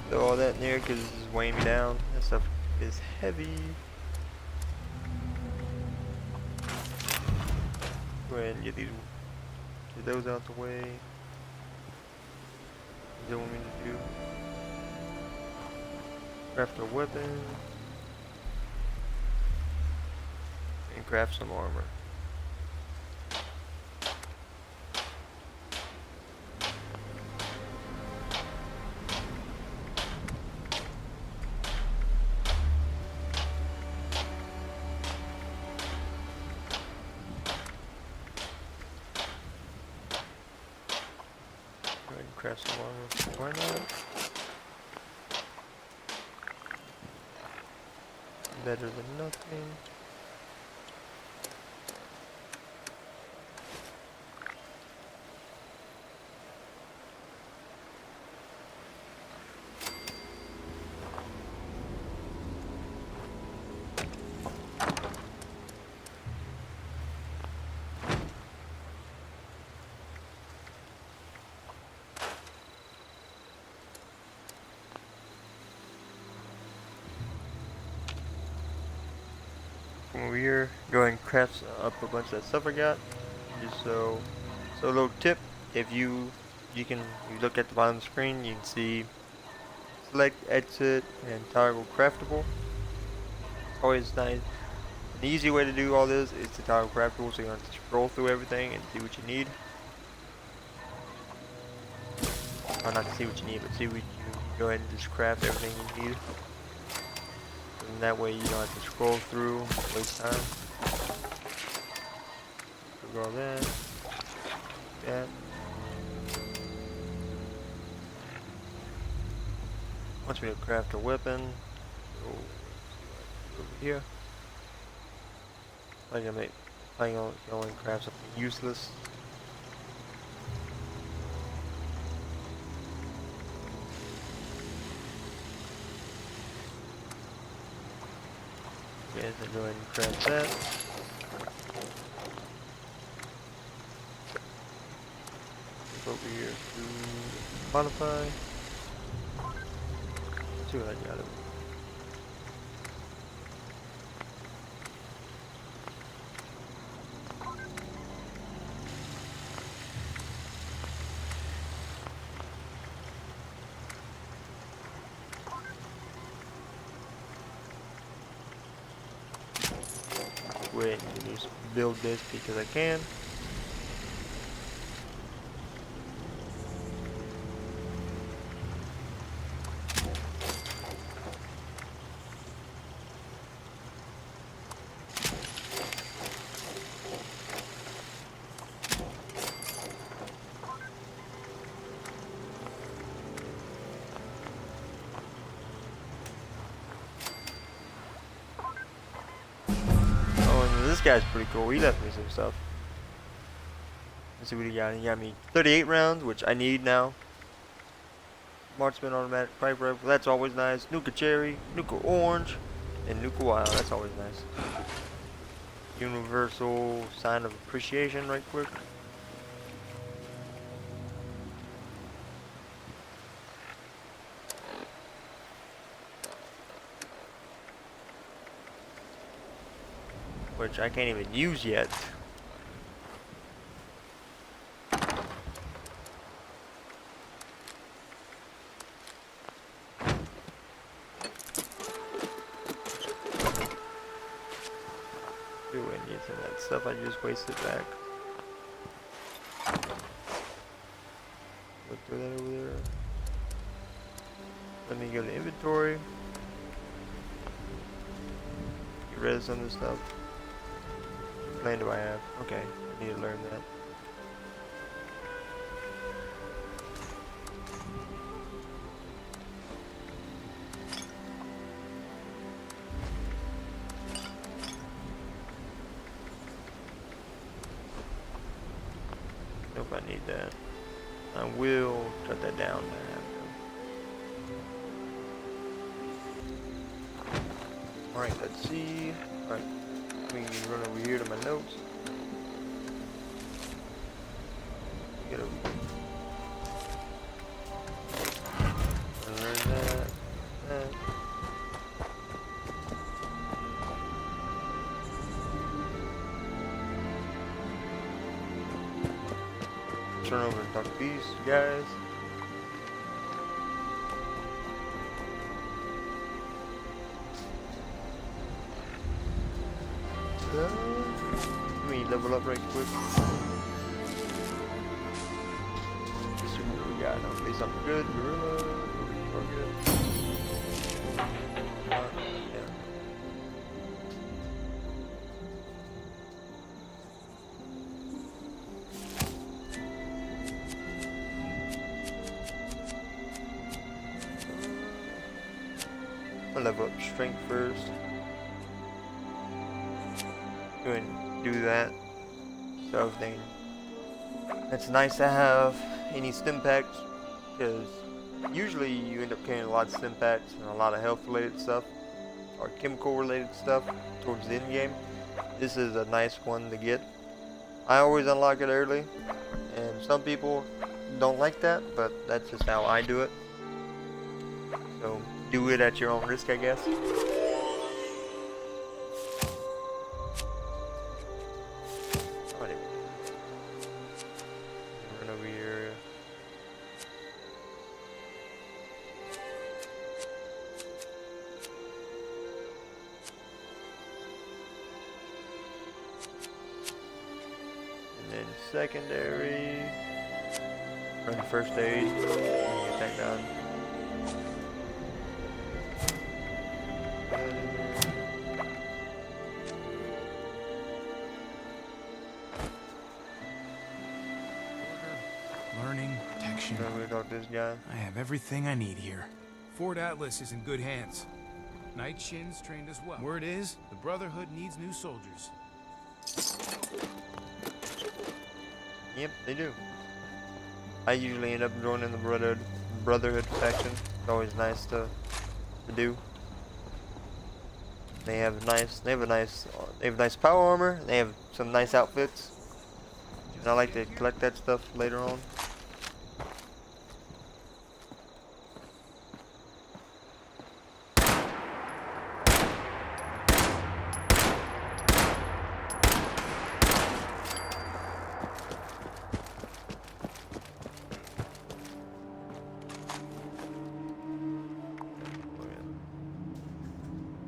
Speaker 1: Throw all that in there because this is weighing me down. That stuff is heavy. Go ahead and get those out the way. What do you want me to do? Craft a weapon. And craft some armor. Craft some armor. Why not? Better than nothing. Come over here, go ahead and craft up a bunch of that stuff I got. Just so a little tip, if you look at the bottom of the screen, you can see select, exit, and toggle craftable. It's always nice. The easy way to do all this is to toggle craftable, so you don't have to scroll through everything and see what you need. Or not to see what you need, but see what you go ahead and just craft everything you need. And that way you don't have to scroll through, waste time. Go all that. That. Once we have craft a weapon, go over here. I'm gonna make only craft something useless. Okay, so go ahead and craft that. Over here to modify. See what I got it. Wait, just build this because I can. This guy's pretty cool. He left me some stuff. Let's see what he got. He got me 38 rounds, which I need now. Marksman automatic pipe rifle. That's always nice. Nuka cherry, Nuka orange, and Nuka wild. That's always nice. Universal sign of appreciation, right quick. Which I can't even use yet. Do I need some of that stuff I just wasted back? Look through that over there. Let me go to inventory. Get rid of some of this stuff. Land do I have? Okay, I need to learn that. Nope, I need that. I will cut that down. Alright, let's see. Alright. We can run over here to my notes. Get over here. Learn that. Turn over and talk to these guys. Let me level up right quick. Let's see what we got. Hopefully something good. Gorilla. We're good. Yeah. I'll level up strength first. Go ahead and do that. So everything. It's nice to have any stim packs, because usually you end up carrying a lot of stim packs and a lot of health related stuff or chemical related stuff towards the end game. This is a nice one to get. I always unlock it early, and some people don't like that, but that's just how I do it. So do it at your own risk, I guess. secondary. Run the first aid. And get that done.
Speaker 9: Learning, protection.
Speaker 1: We talk to this guy.
Speaker 9: I have everything I need here. Fort Atlas is in good hands. Night Shin's trained as well. Word is, the Brotherhood needs new soldiers.
Speaker 1: Yep, they do. I usually end up joining the Brotherhood faction. It's always nice to do. They have nice power armor. They have some nice outfits. And I like to collect that stuff later on.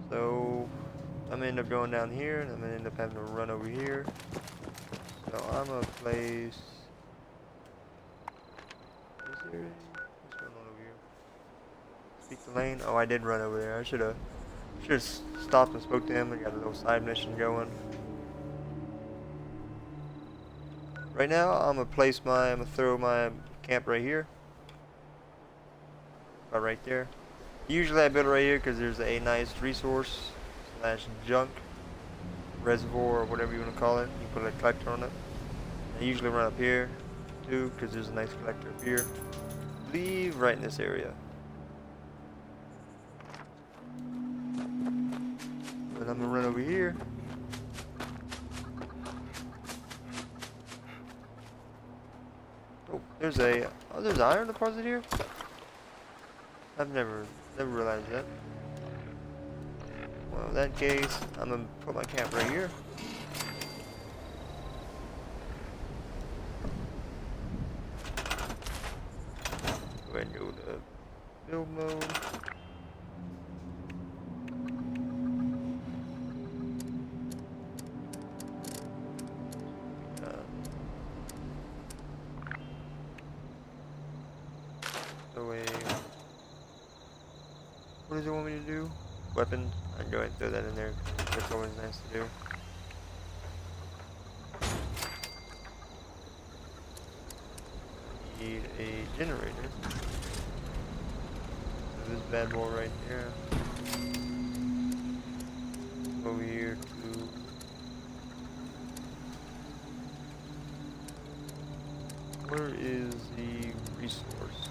Speaker 1: So I'm gonna end up going down here, and I'm gonna end up having to run over here. So I'm gonna place this area. What's going on over here? Speak the lane. Oh, I did run over there. I should have stopped and spoke to him. I got a little side mission going. Right now, I'm gonna throw my camp right here. About right there. Usually I build it right here because there's a nice resource / junk reservoir or whatever you want to call it. You put a collector on it. I usually run up here too because there's a nice collector up here. Leave right in this area. And I'm gonna run over here. Oh, there's an iron deposit here. I've never realized that. Well, in that case, I'm gonna put my camp right here. Go ahead and go to build mode. What does it want me to do? Weapon. I'd go ahead and throw that in there. That's always nice to do. Need a generator. So this bad boy right here. Over here to where is the resource?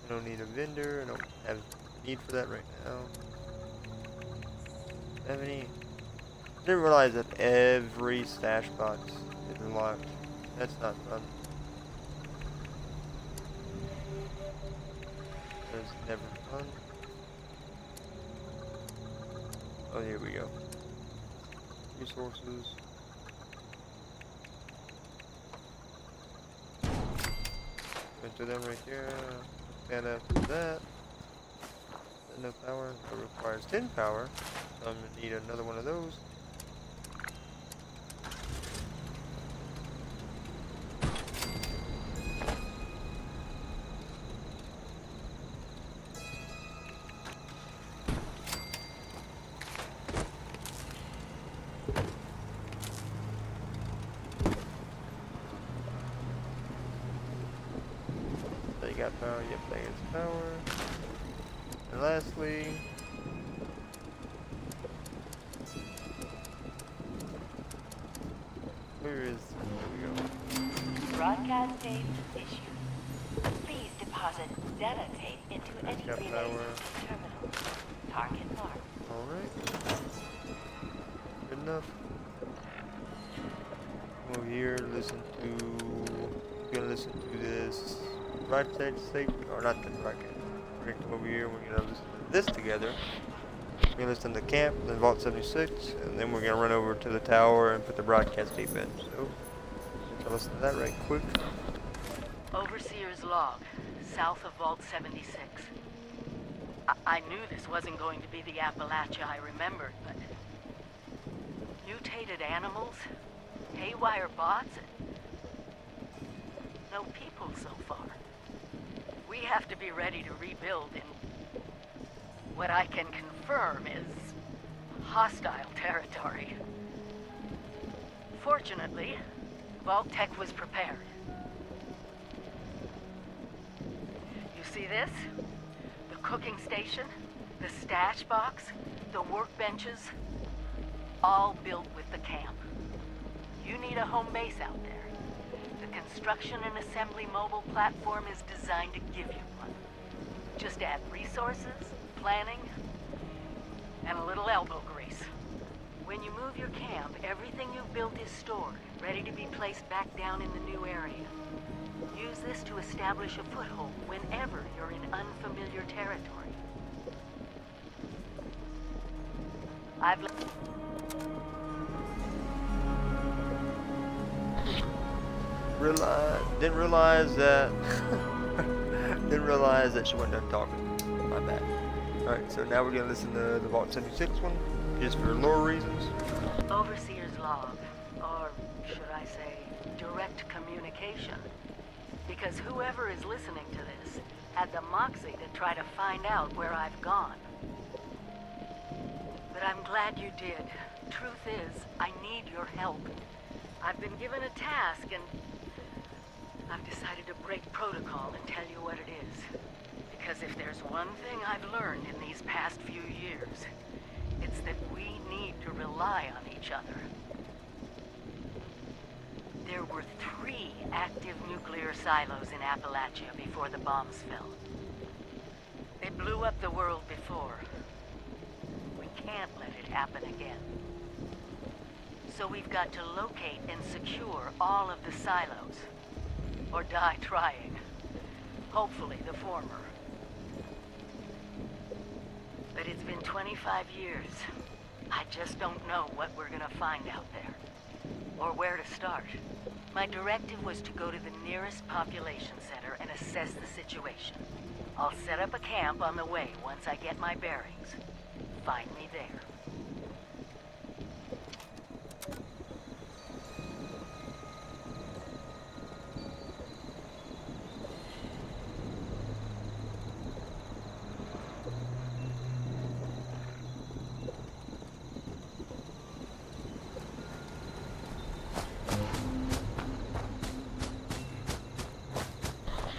Speaker 1: I don't need a vendor. I don't have need for that right now. Have any? I didn't realize that every stash box is unlocked. That's not fun. That's never fun. Oh, here we go. Resources. Into them right here. And after that, enough power. It requires 10 power. So I'm gonna need another one of those. Got power, yep, that is power. And lastly, where is, there we go.
Speaker 13: Broadcast tape issued. Please deposit data tape into any relay system terminal. Target marked.
Speaker 1: Alright. Good enough. Over here, gonna listen to this broadcast tape, or not the broadcast. We're gonna come over here, we're gonna listen to this together. We're gonna listen to camp, then Vault 76, and then we're gonna run over to the tower and put the broadcast tape in. So, let's listen to that right quick.
Speaker 3: Overseer's log, south of Vault 76. I knew this wasn't going to be the Appalachia I remembered, but... mutated animals, haywire bots, and no people so far. We have to be ready to rebuild in what I can confirm is hostile territory. Fortunately, Vault-Tec was prepared. You see this? The cooking station, the stash box, the workbenches, all built with the camp. You need a home base out there. The construction and assembly mobile platform is designed to give you one. Just add resources, planning, and a little elbow grease. When you move your camp, everything you've built is stored, ready to be placed back down in the new area. Use this to establish a foothold whenever you're in unfamiliar territory.
Speaker 1: Didn't realize that she wasn't done talking. My bad. Alright, so now we're gonna listen to the Vault 76 one, just for lore reasons.
Speaker 3: Overseer's log, or should I say, direct communication. Because whoever is listening to this had the moxie to try to find out where I've gone. But I'm glad you did. Truth is, I need your help. I've been given a task and I've decided to break protocol and tell you what it is. Because if there's one thing I've learned in these past few years, it's that we need to rely on each other. There were 3 active nuclear silos in Appalachia before the bombs fell. They blew up the world before. We can't let it happen again. So we've got to locate and secure all of the silos. Or die trying. Hopefully the former. But it's been 25 years. I just don't know what we're gonna find out there. Or where to start. My directive was to go to the nearest population center and assess the situation. I'll set up a camp on the way once I get my bearings. Find me there.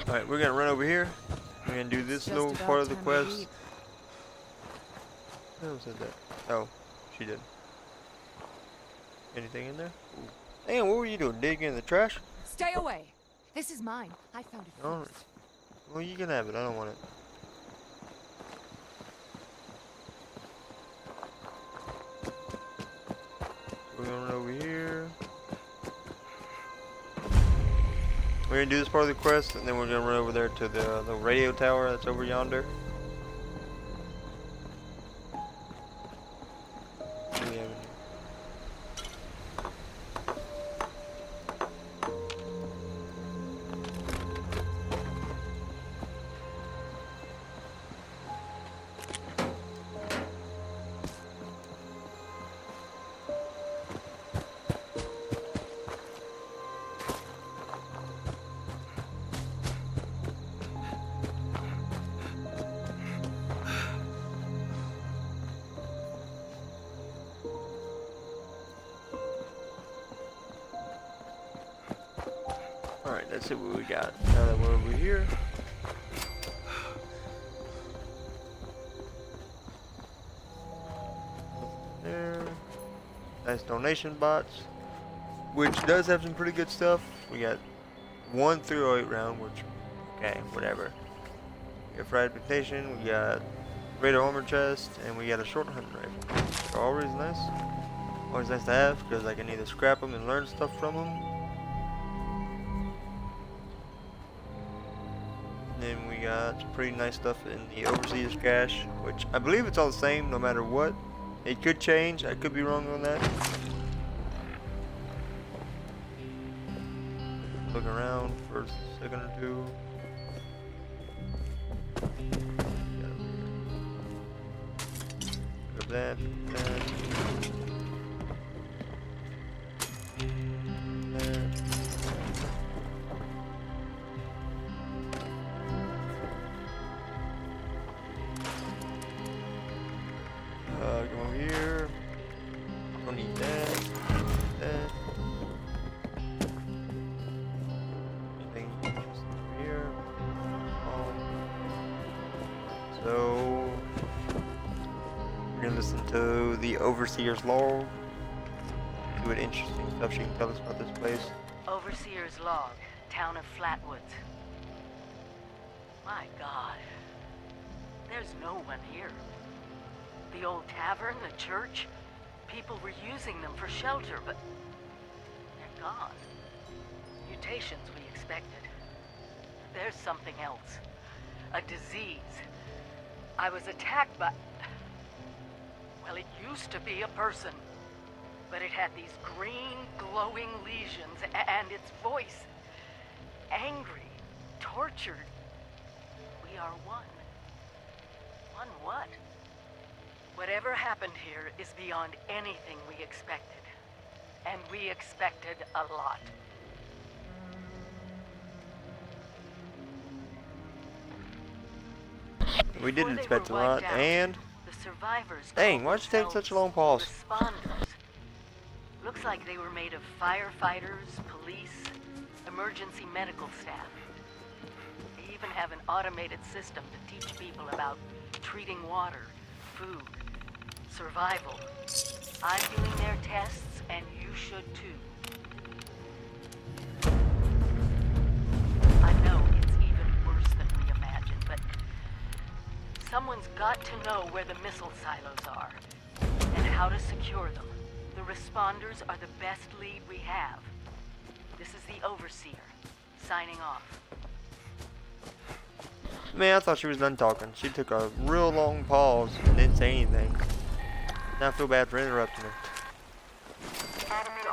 Speaker 1: Alright, we're gonna run over here. We're gonna do this little part of the quest. Who said that? Oh, she did. Anything in there? Ooh. Damn, what were you doing? Digging in the trash?
Speaker 6: Stay away. This is mine. I found it
Speaker 1: Alright.
Speaker 6: first.
Speaker 1: Well, you can have it. I don't want it. We're gonna run over here. We're gonna do this part of the quest, and then we're gonna run over there to the radio tower that's over yonder. What do we have in here? Alright, let's see what we got. Now that we're over here. There. Nice donation bots. Which does have some pretty good stuff. We got 1 308 round, which, okay, whatever. We got fragmentation, we got greater armor chest, and we got a short hunting rifle. They're always nice. Always nice to have, because I can either scrap them and learn stuff from them. Then we got some pretty nice stuff in the Overseer's cache, which I believe it's all the same no matter what. It could change, I could be wrong on that. Look around for a second or two. that. Go over here. Don't need that. That. Anything interesting over here? So we're gonna listen to the Overseer's log. See what interesting stuff she can tell us about this place.
Speaker 3: Overseer's log, town of Flatwoods. My God, there's no one here. The old tavern, the church, people were using them for shelter, but they're gone. Mutations we expected. There's something else. A disease. I was attacked by... Well, it used to be a person. But it had these green, glowing lesions, and its voice. Angry, tortured. We are one. One what? Whatever happened here is beyond anything we expected. And we expected a lot.
Speaker 1: We didn't expect a lot, and...
Speaker 3: The survivors
Speaker 1: Dang, why'd you take such a long pause?
Speaker 3: Responders. Looks like they were made of firefighters, police, emergency medical staff. They even have an automated system to teach people about treating water, food, survival. I'm doing their tests, and you should too. I know it's even worse than we imagined, but someone's got to know where the missile silos are, and how to secure them. The responders are the best lead we have. This is the Overseer, signing off.
Speaker 1: Man, I thought she was done talking. She took a real long pause and didn't say anything. Now I feel bad for interrupting her.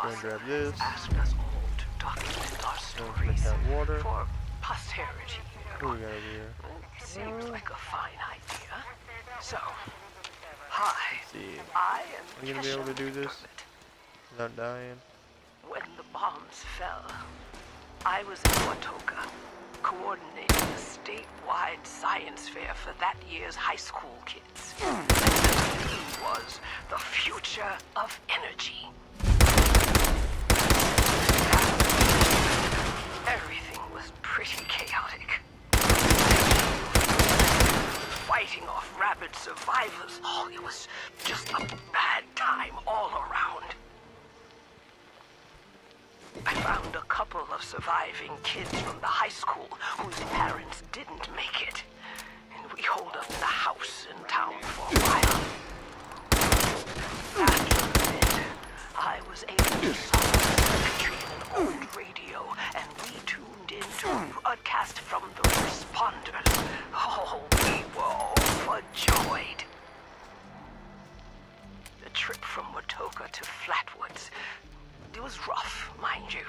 Speaker 1: Go and grab this.
Speaker 14: Ask us all to document our stories
Speaker 1: that water.
Speaker 14: for posterity.
Speaker 1: What do we got over here?
Speaker 14: Seems like a fine idea. So, hi.
Speaker 1: Let's see.
Speaker 14: I
Speaker 1: Are you
Speaker 14: am
Speaker 1: gonna be able to do this without dying?
Speaker 14: When the bombs fell, I was in Watoka, coordinating a statewide science fair for that year's high school kids. And the theme was the future of energy. Everything was pretty chaotic. Fighting off rabid survivors. Oh, it was just a bad time all around. I found a couple of surviving kids from the high school whose parents didn't make it. And we holed up in a house in town for a while. After a bit, I was able to solve the circuitry in an old radio, and we tuned in to a broadcast from the responders. Oh, we were overjoyed. The trip from Watoka to Flatwoods, it was rough, mind you.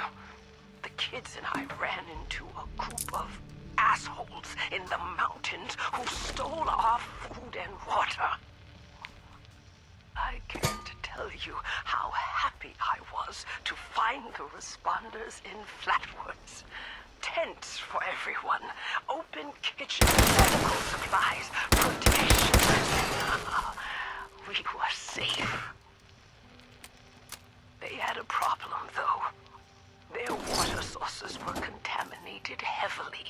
Speaker 14: The kids and I ran into a group of assholes in the mountains who stole our food and water. I can't tell you how happy I was to find the responders in Flatwoods. Tents for everyone, open kitchens, medical supplies, protection. We were safe. They had a problem, though. Their water sources were contaminated heavily.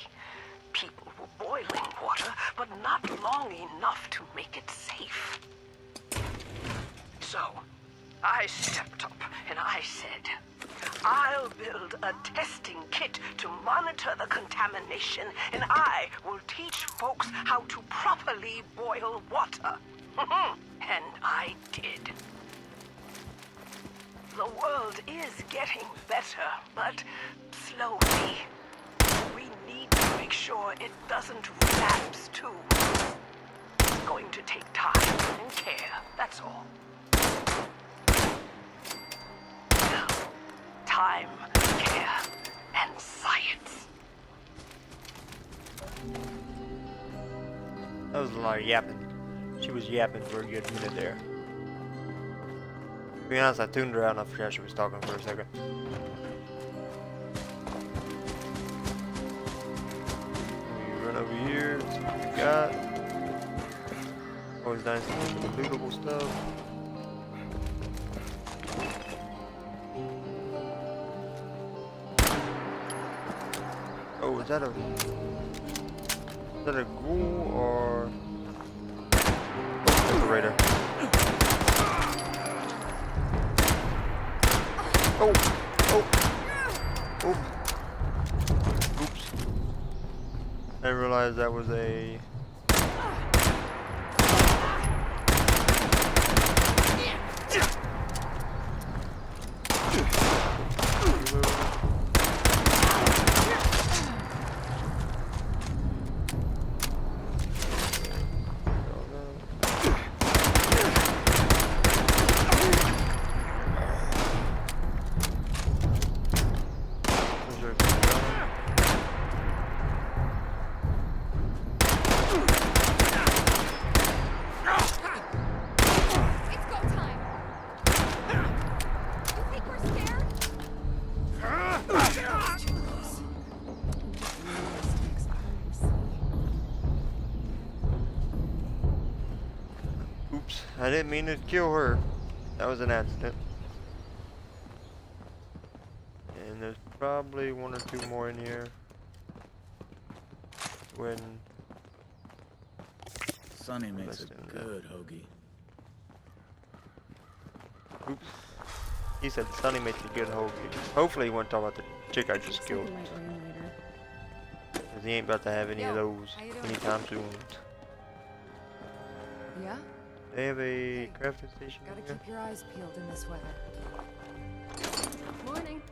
Speaker 14: People were boiling water, but not long enough to make it safe. So, I stepped up and I said, I'll build a testing kit to monitor the contamination, and I will teach folks how to properly boil water. And I did. The world is getting better, but slowly. We need to make sure it doesn't relapse, too. It's going to take time and care, that's all. Time, care, and science.
Speaker 1: That was a lot of yapping. She was yapping for a good minute there. be honest, I tuned her out and I forgot she was talking for a second. We run over here, see what we got. Always nice to see some lootable stuff. Oh, is that a ghoul or a raider? Oh, oh, oh. Oops. I didn't realize that was a. Oops, I didn't mean to kill her. That was an accident. And there's probably one or two more in here. When
Speaker 10: Sonny makes a good hoagie.
Speaker 1: Oops. He said Sonny makes a good hoagie. Hopefully he won't talk about the chick I just killed. Cause he ain't about to have any of those anytime soon.
Speaker 6: Yeah?
Speaker 1: They have a crafting station.
Speaker 6: Gotta keep your eyes peeled in this weather. Morning.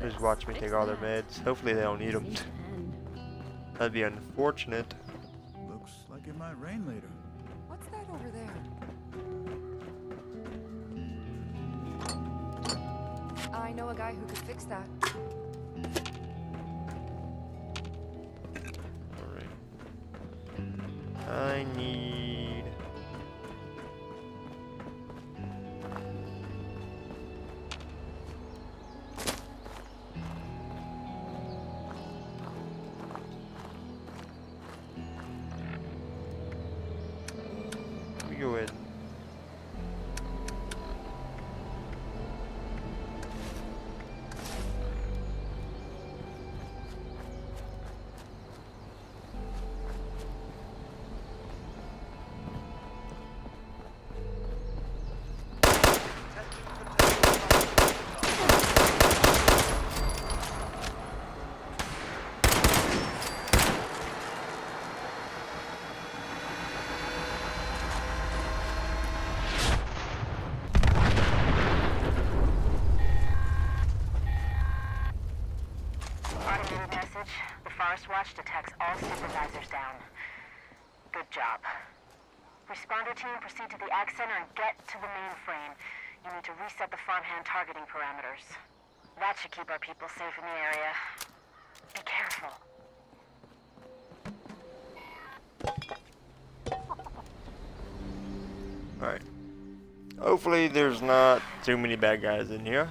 Speaker 1: Just watch me take all their meds. Hopefully they don't need them. That'd be unfortunate.
Speaker 15: Looks like it might rain later.
Speaker 6: What's that over there? I know a guy who could fix that.
Speaker 1: Alright. I need... Let me go ahead.
Speaker 3: Watch detects all supervisors down. Good job. Responder team, proceed to the Ag Center and get to the mainframe. You need to reset the farmhand targeting parameters. That should keep our people safe in the area. Be careful.
Speaker 1: Alright. Hopefully there's not too many bad guys in here.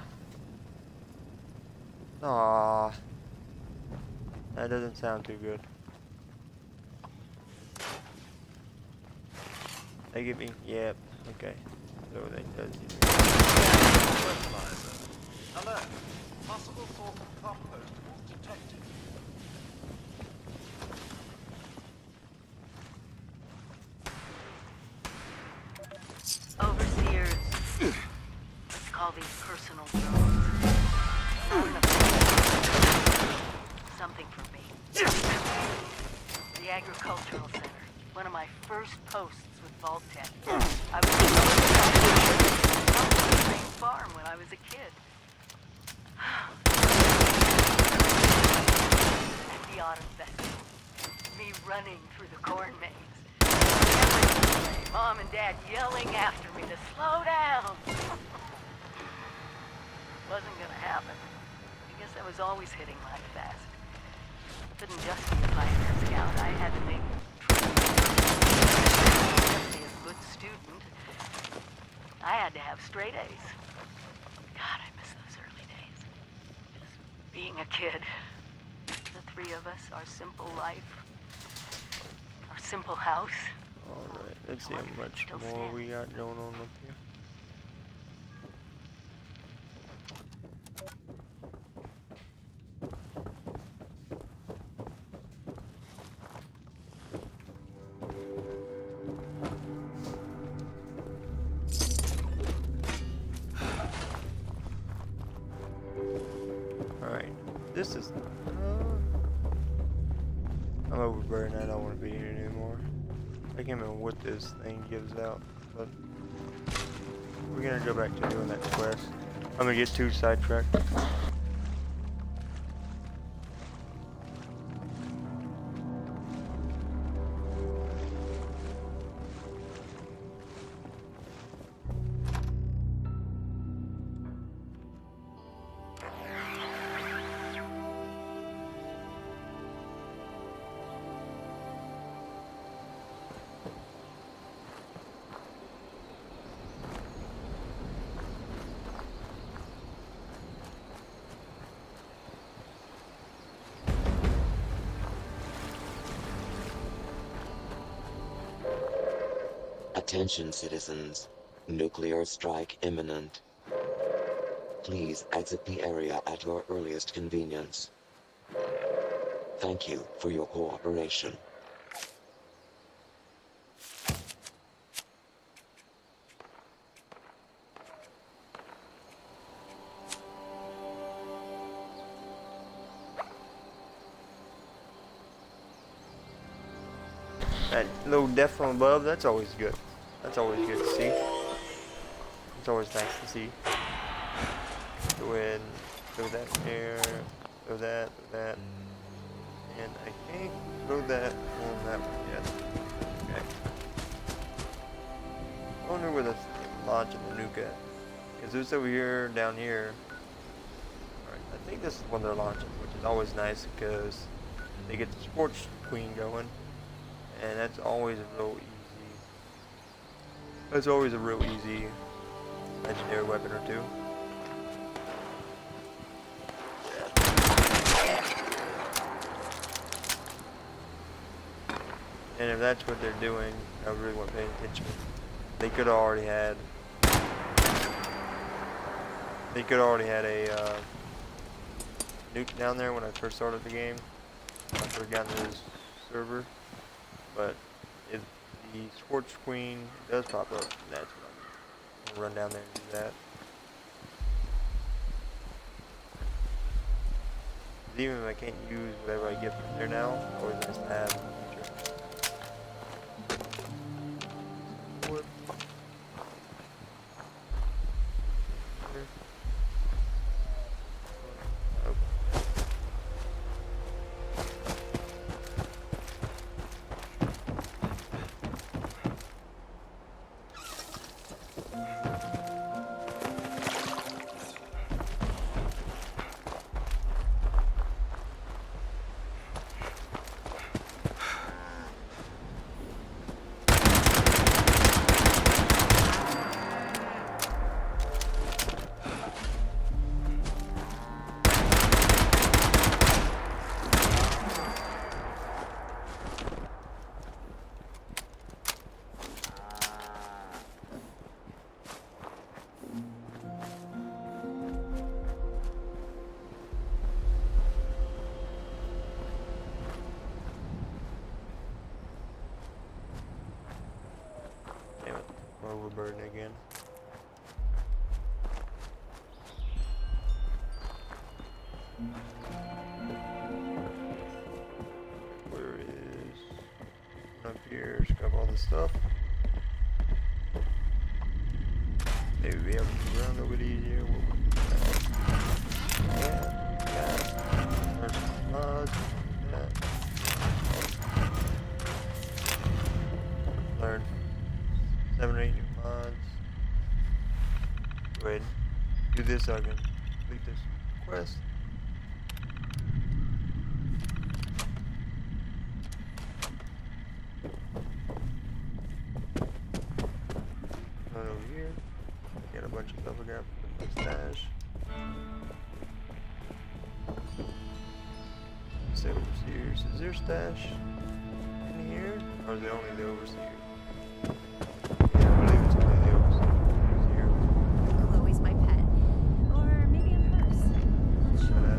Speaker 1: Aww. That doesn't sound too good. They give me, yep, okay. So they does.
Speaker 5: Alert. Possible source of compost was detected.
Speaker 3: Overseers. Let's call these personal drones. Something for me. The Agricultural Center. One of my first posts with Vault-Tec. I was on the same farm when I was a kid. At the autumn festival. Me running through the corn maze. Mom and Dad yelling after me to slow down. Wasn't gonna happen. I guess I was always hitting life fast. Couldn't just be a pioneer scout. I had to make be a good student. I had to have straight A's. God, I miss those early days. Just being a kid. The three of us, our simple life, our simple house.
Speaker 1: Alright, let's see how much more we got going on up here. Alright, this is... I'm overburdened, I don't want to be here anymore. I can't remember what this thing gives out, but we're gonna go back to doing that quest. I'm gonna get too sidetracked.
Speaker 16: Attention citizens, nuclear strike imminent. Please exit the area at your earliest convenience. Thank you for your cooperation.
Speaker 1: That little death from above, that's always good. That's always good to see. It's always nice to see. Go ahead and throw that there, throw that, and I can't throw that on that one yet. Okay. I wonder where that's launching the nuke at. Because it's over here, down here. Alright, I think this is when they're launching, which is always nice because they get the Scorch Queen going. And that's always a real easy. That's always a real easy legendary weapon or two. And if that's what they're doing, I really want to pay attention. They could have already had. They could have already had a nuke down there when I first started the game. When I first got into this server. But if the Scorch Queen does pop up, that's what I'm gonna run down there and do that. Even if I can't use whatever I get from there now, it's always nice to have in the future. Overburden again. Where is up here? It's got all this stuff. Maybe be able to move around a bit easier. There's some mods. Learn 7 or 8 new mods. Go ahead, do this so I can complete this quest. bunch of stuff I got from the stash. It's the overseers. Is there stash in here? Or is it only the overseer? Yeah, I believe it's only the overseer.
Speaker 6: Chloe's my pet. Or maybe I'm hers. Not sure.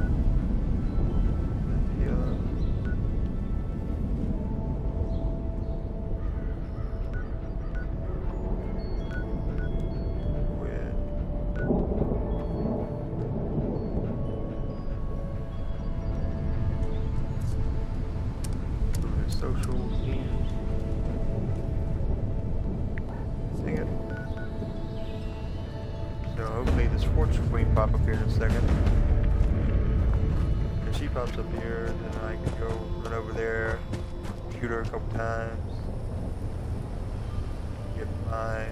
Speaker 1: Social means. Sing it. So hopefully this fortune queen pop up here in a second. If she pops up here, then I can go run over there, shoot her a couple times, get my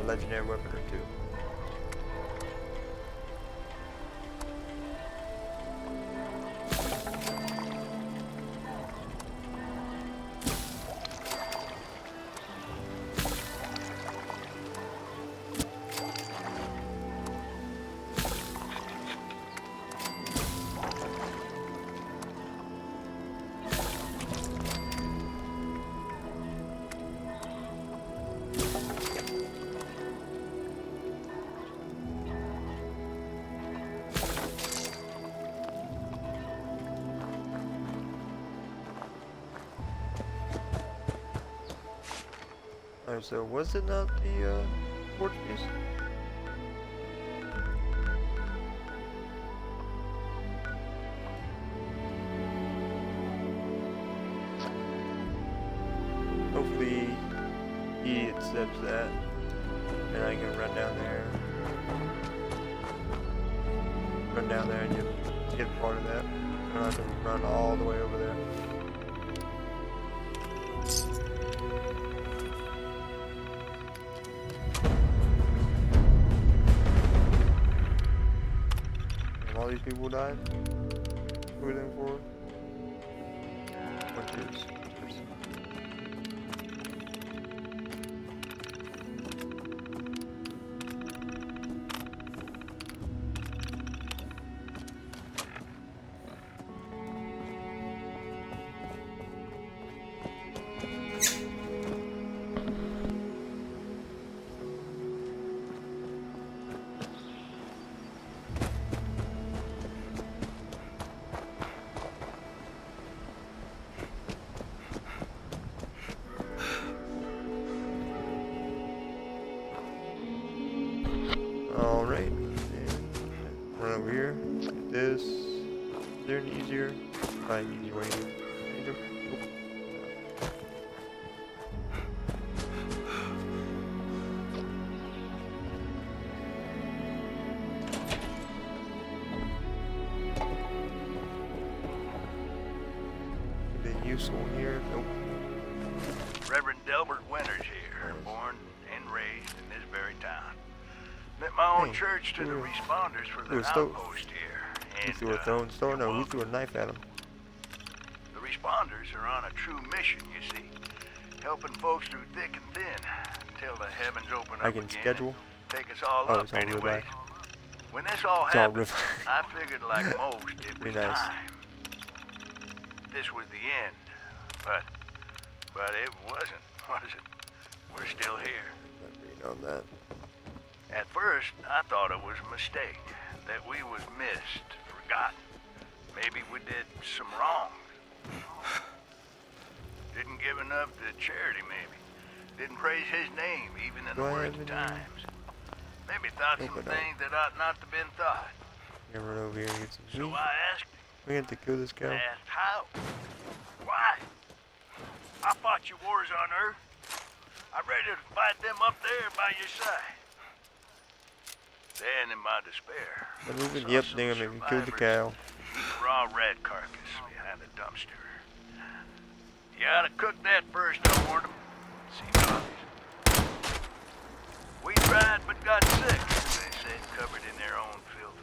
Speaker 1: legendary weapon or two. Alright, so was it not the Portuguese? Hopefully he accepts that and I can run down there and get part of that. I don't have to run all the way over there. All these people died? Who are them for? Hunters. Alright, run over here, get this. Is there an easier? Probably an easy way to change them. Anything useful here? Nope.
Speaker 17: Reverend Delbert Winters here, born and raised in this very town. Met my own church to the responders for the outpost here.
Speaker 1: He threw a throwing stone? No, he threw a knife at him.
Speaker 17: The responders are on a true mission, you see. Helping folks through thick and thin until the heavens open up
Speaker 1: I can
Speaker 17: again.
Speaker 1: schedule?
Speaker 17: Take us all
Speaker 1: Oh,
Speaker 17: up
Speaker 1: it's all real
Speaker 17: anyway.
Speaker 1: back.
Speaker 17: When this all
Speaker 1: It's all
Speaker 17: happened,
Speaker 1: real.
Speaker 17: I figured like most it was
Speaker 1: nice.
Speaker 17: time. This was the end. But it wasn't, was it? We're still here.
Speaker 1: Read on that.
Speaker 17: At first, I thought it was a mistake, that we was missed, forgotten. Maybe we did some wrong. Didn't give enough to charity, maybe. Didn't praise his name, even in the worst times. Maybe thought some things that ought not to been thought.
Speaker 1: Gonna run over here and get some
Speaker 17: So
Speaker 1: meat.
Speaker 17: I asked him.
Speaker 1: We have to kill this guy.
Speaker 17: I asked how. Why? I fought your wars on Earth. I'm ready to fight them up there by your side. Then, in my despair,
Speaker 1: I'm moving. Yep, they're gonna make me kill the cow.
Speaker 17: a raw rat carcass behind a dumpster. You gotta cook that first, I warned him. Seems obvious. We tried but got sick, they said, covered in their own filth.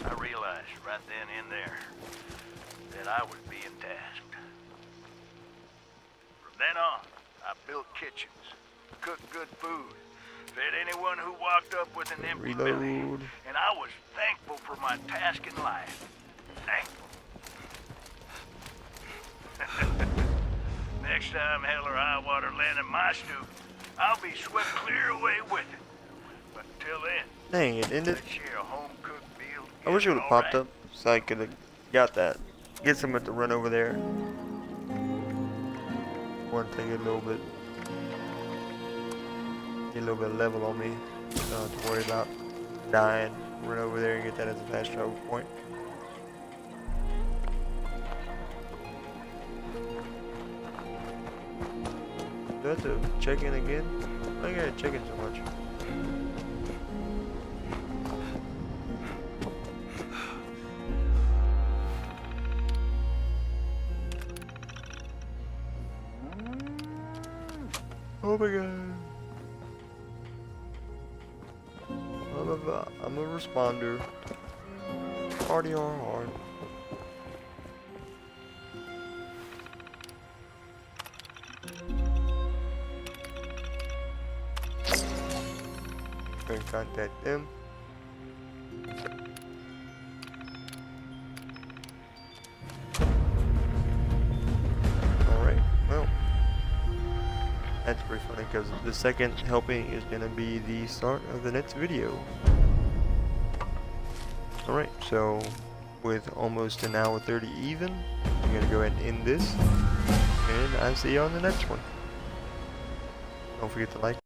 Speaker 17: I realized right then and there that I was being tasked. From then on, I built kitchens, cooked good food, Fed anyone who walked up with an empty belly.
Speaker 1: Reload.
Speaker 17: And I was thankful for my task in life. Thankful. Next time hell or high water land in my stoop, I'll be swept clear away with it. But till then,
Speaker 1: Dang, it ended.
Speaker 17: let's share a home-cooked meal.
Speaker 1: I wish it would have
Speaker 17: All
Speaker 1: popped
Speaker 17: right?
Speaker 1: up so I could have got that. Get someone to run over there. One thing a little bit. Get a little bit of level on me. Don't have to worry about dying. Run over there and get that as a fast travel point. Do I have to check in again? I gotta check in so much. Oh my god. I'm a responder. Party hard. Go and contact them. Alright, well. That's pretty funny because the second helping is going to be the start of the next video. Alright, so with almost an hour 30 even, I'm going to go ahead and end this. And I'll see you on the next one. Don't forget to like.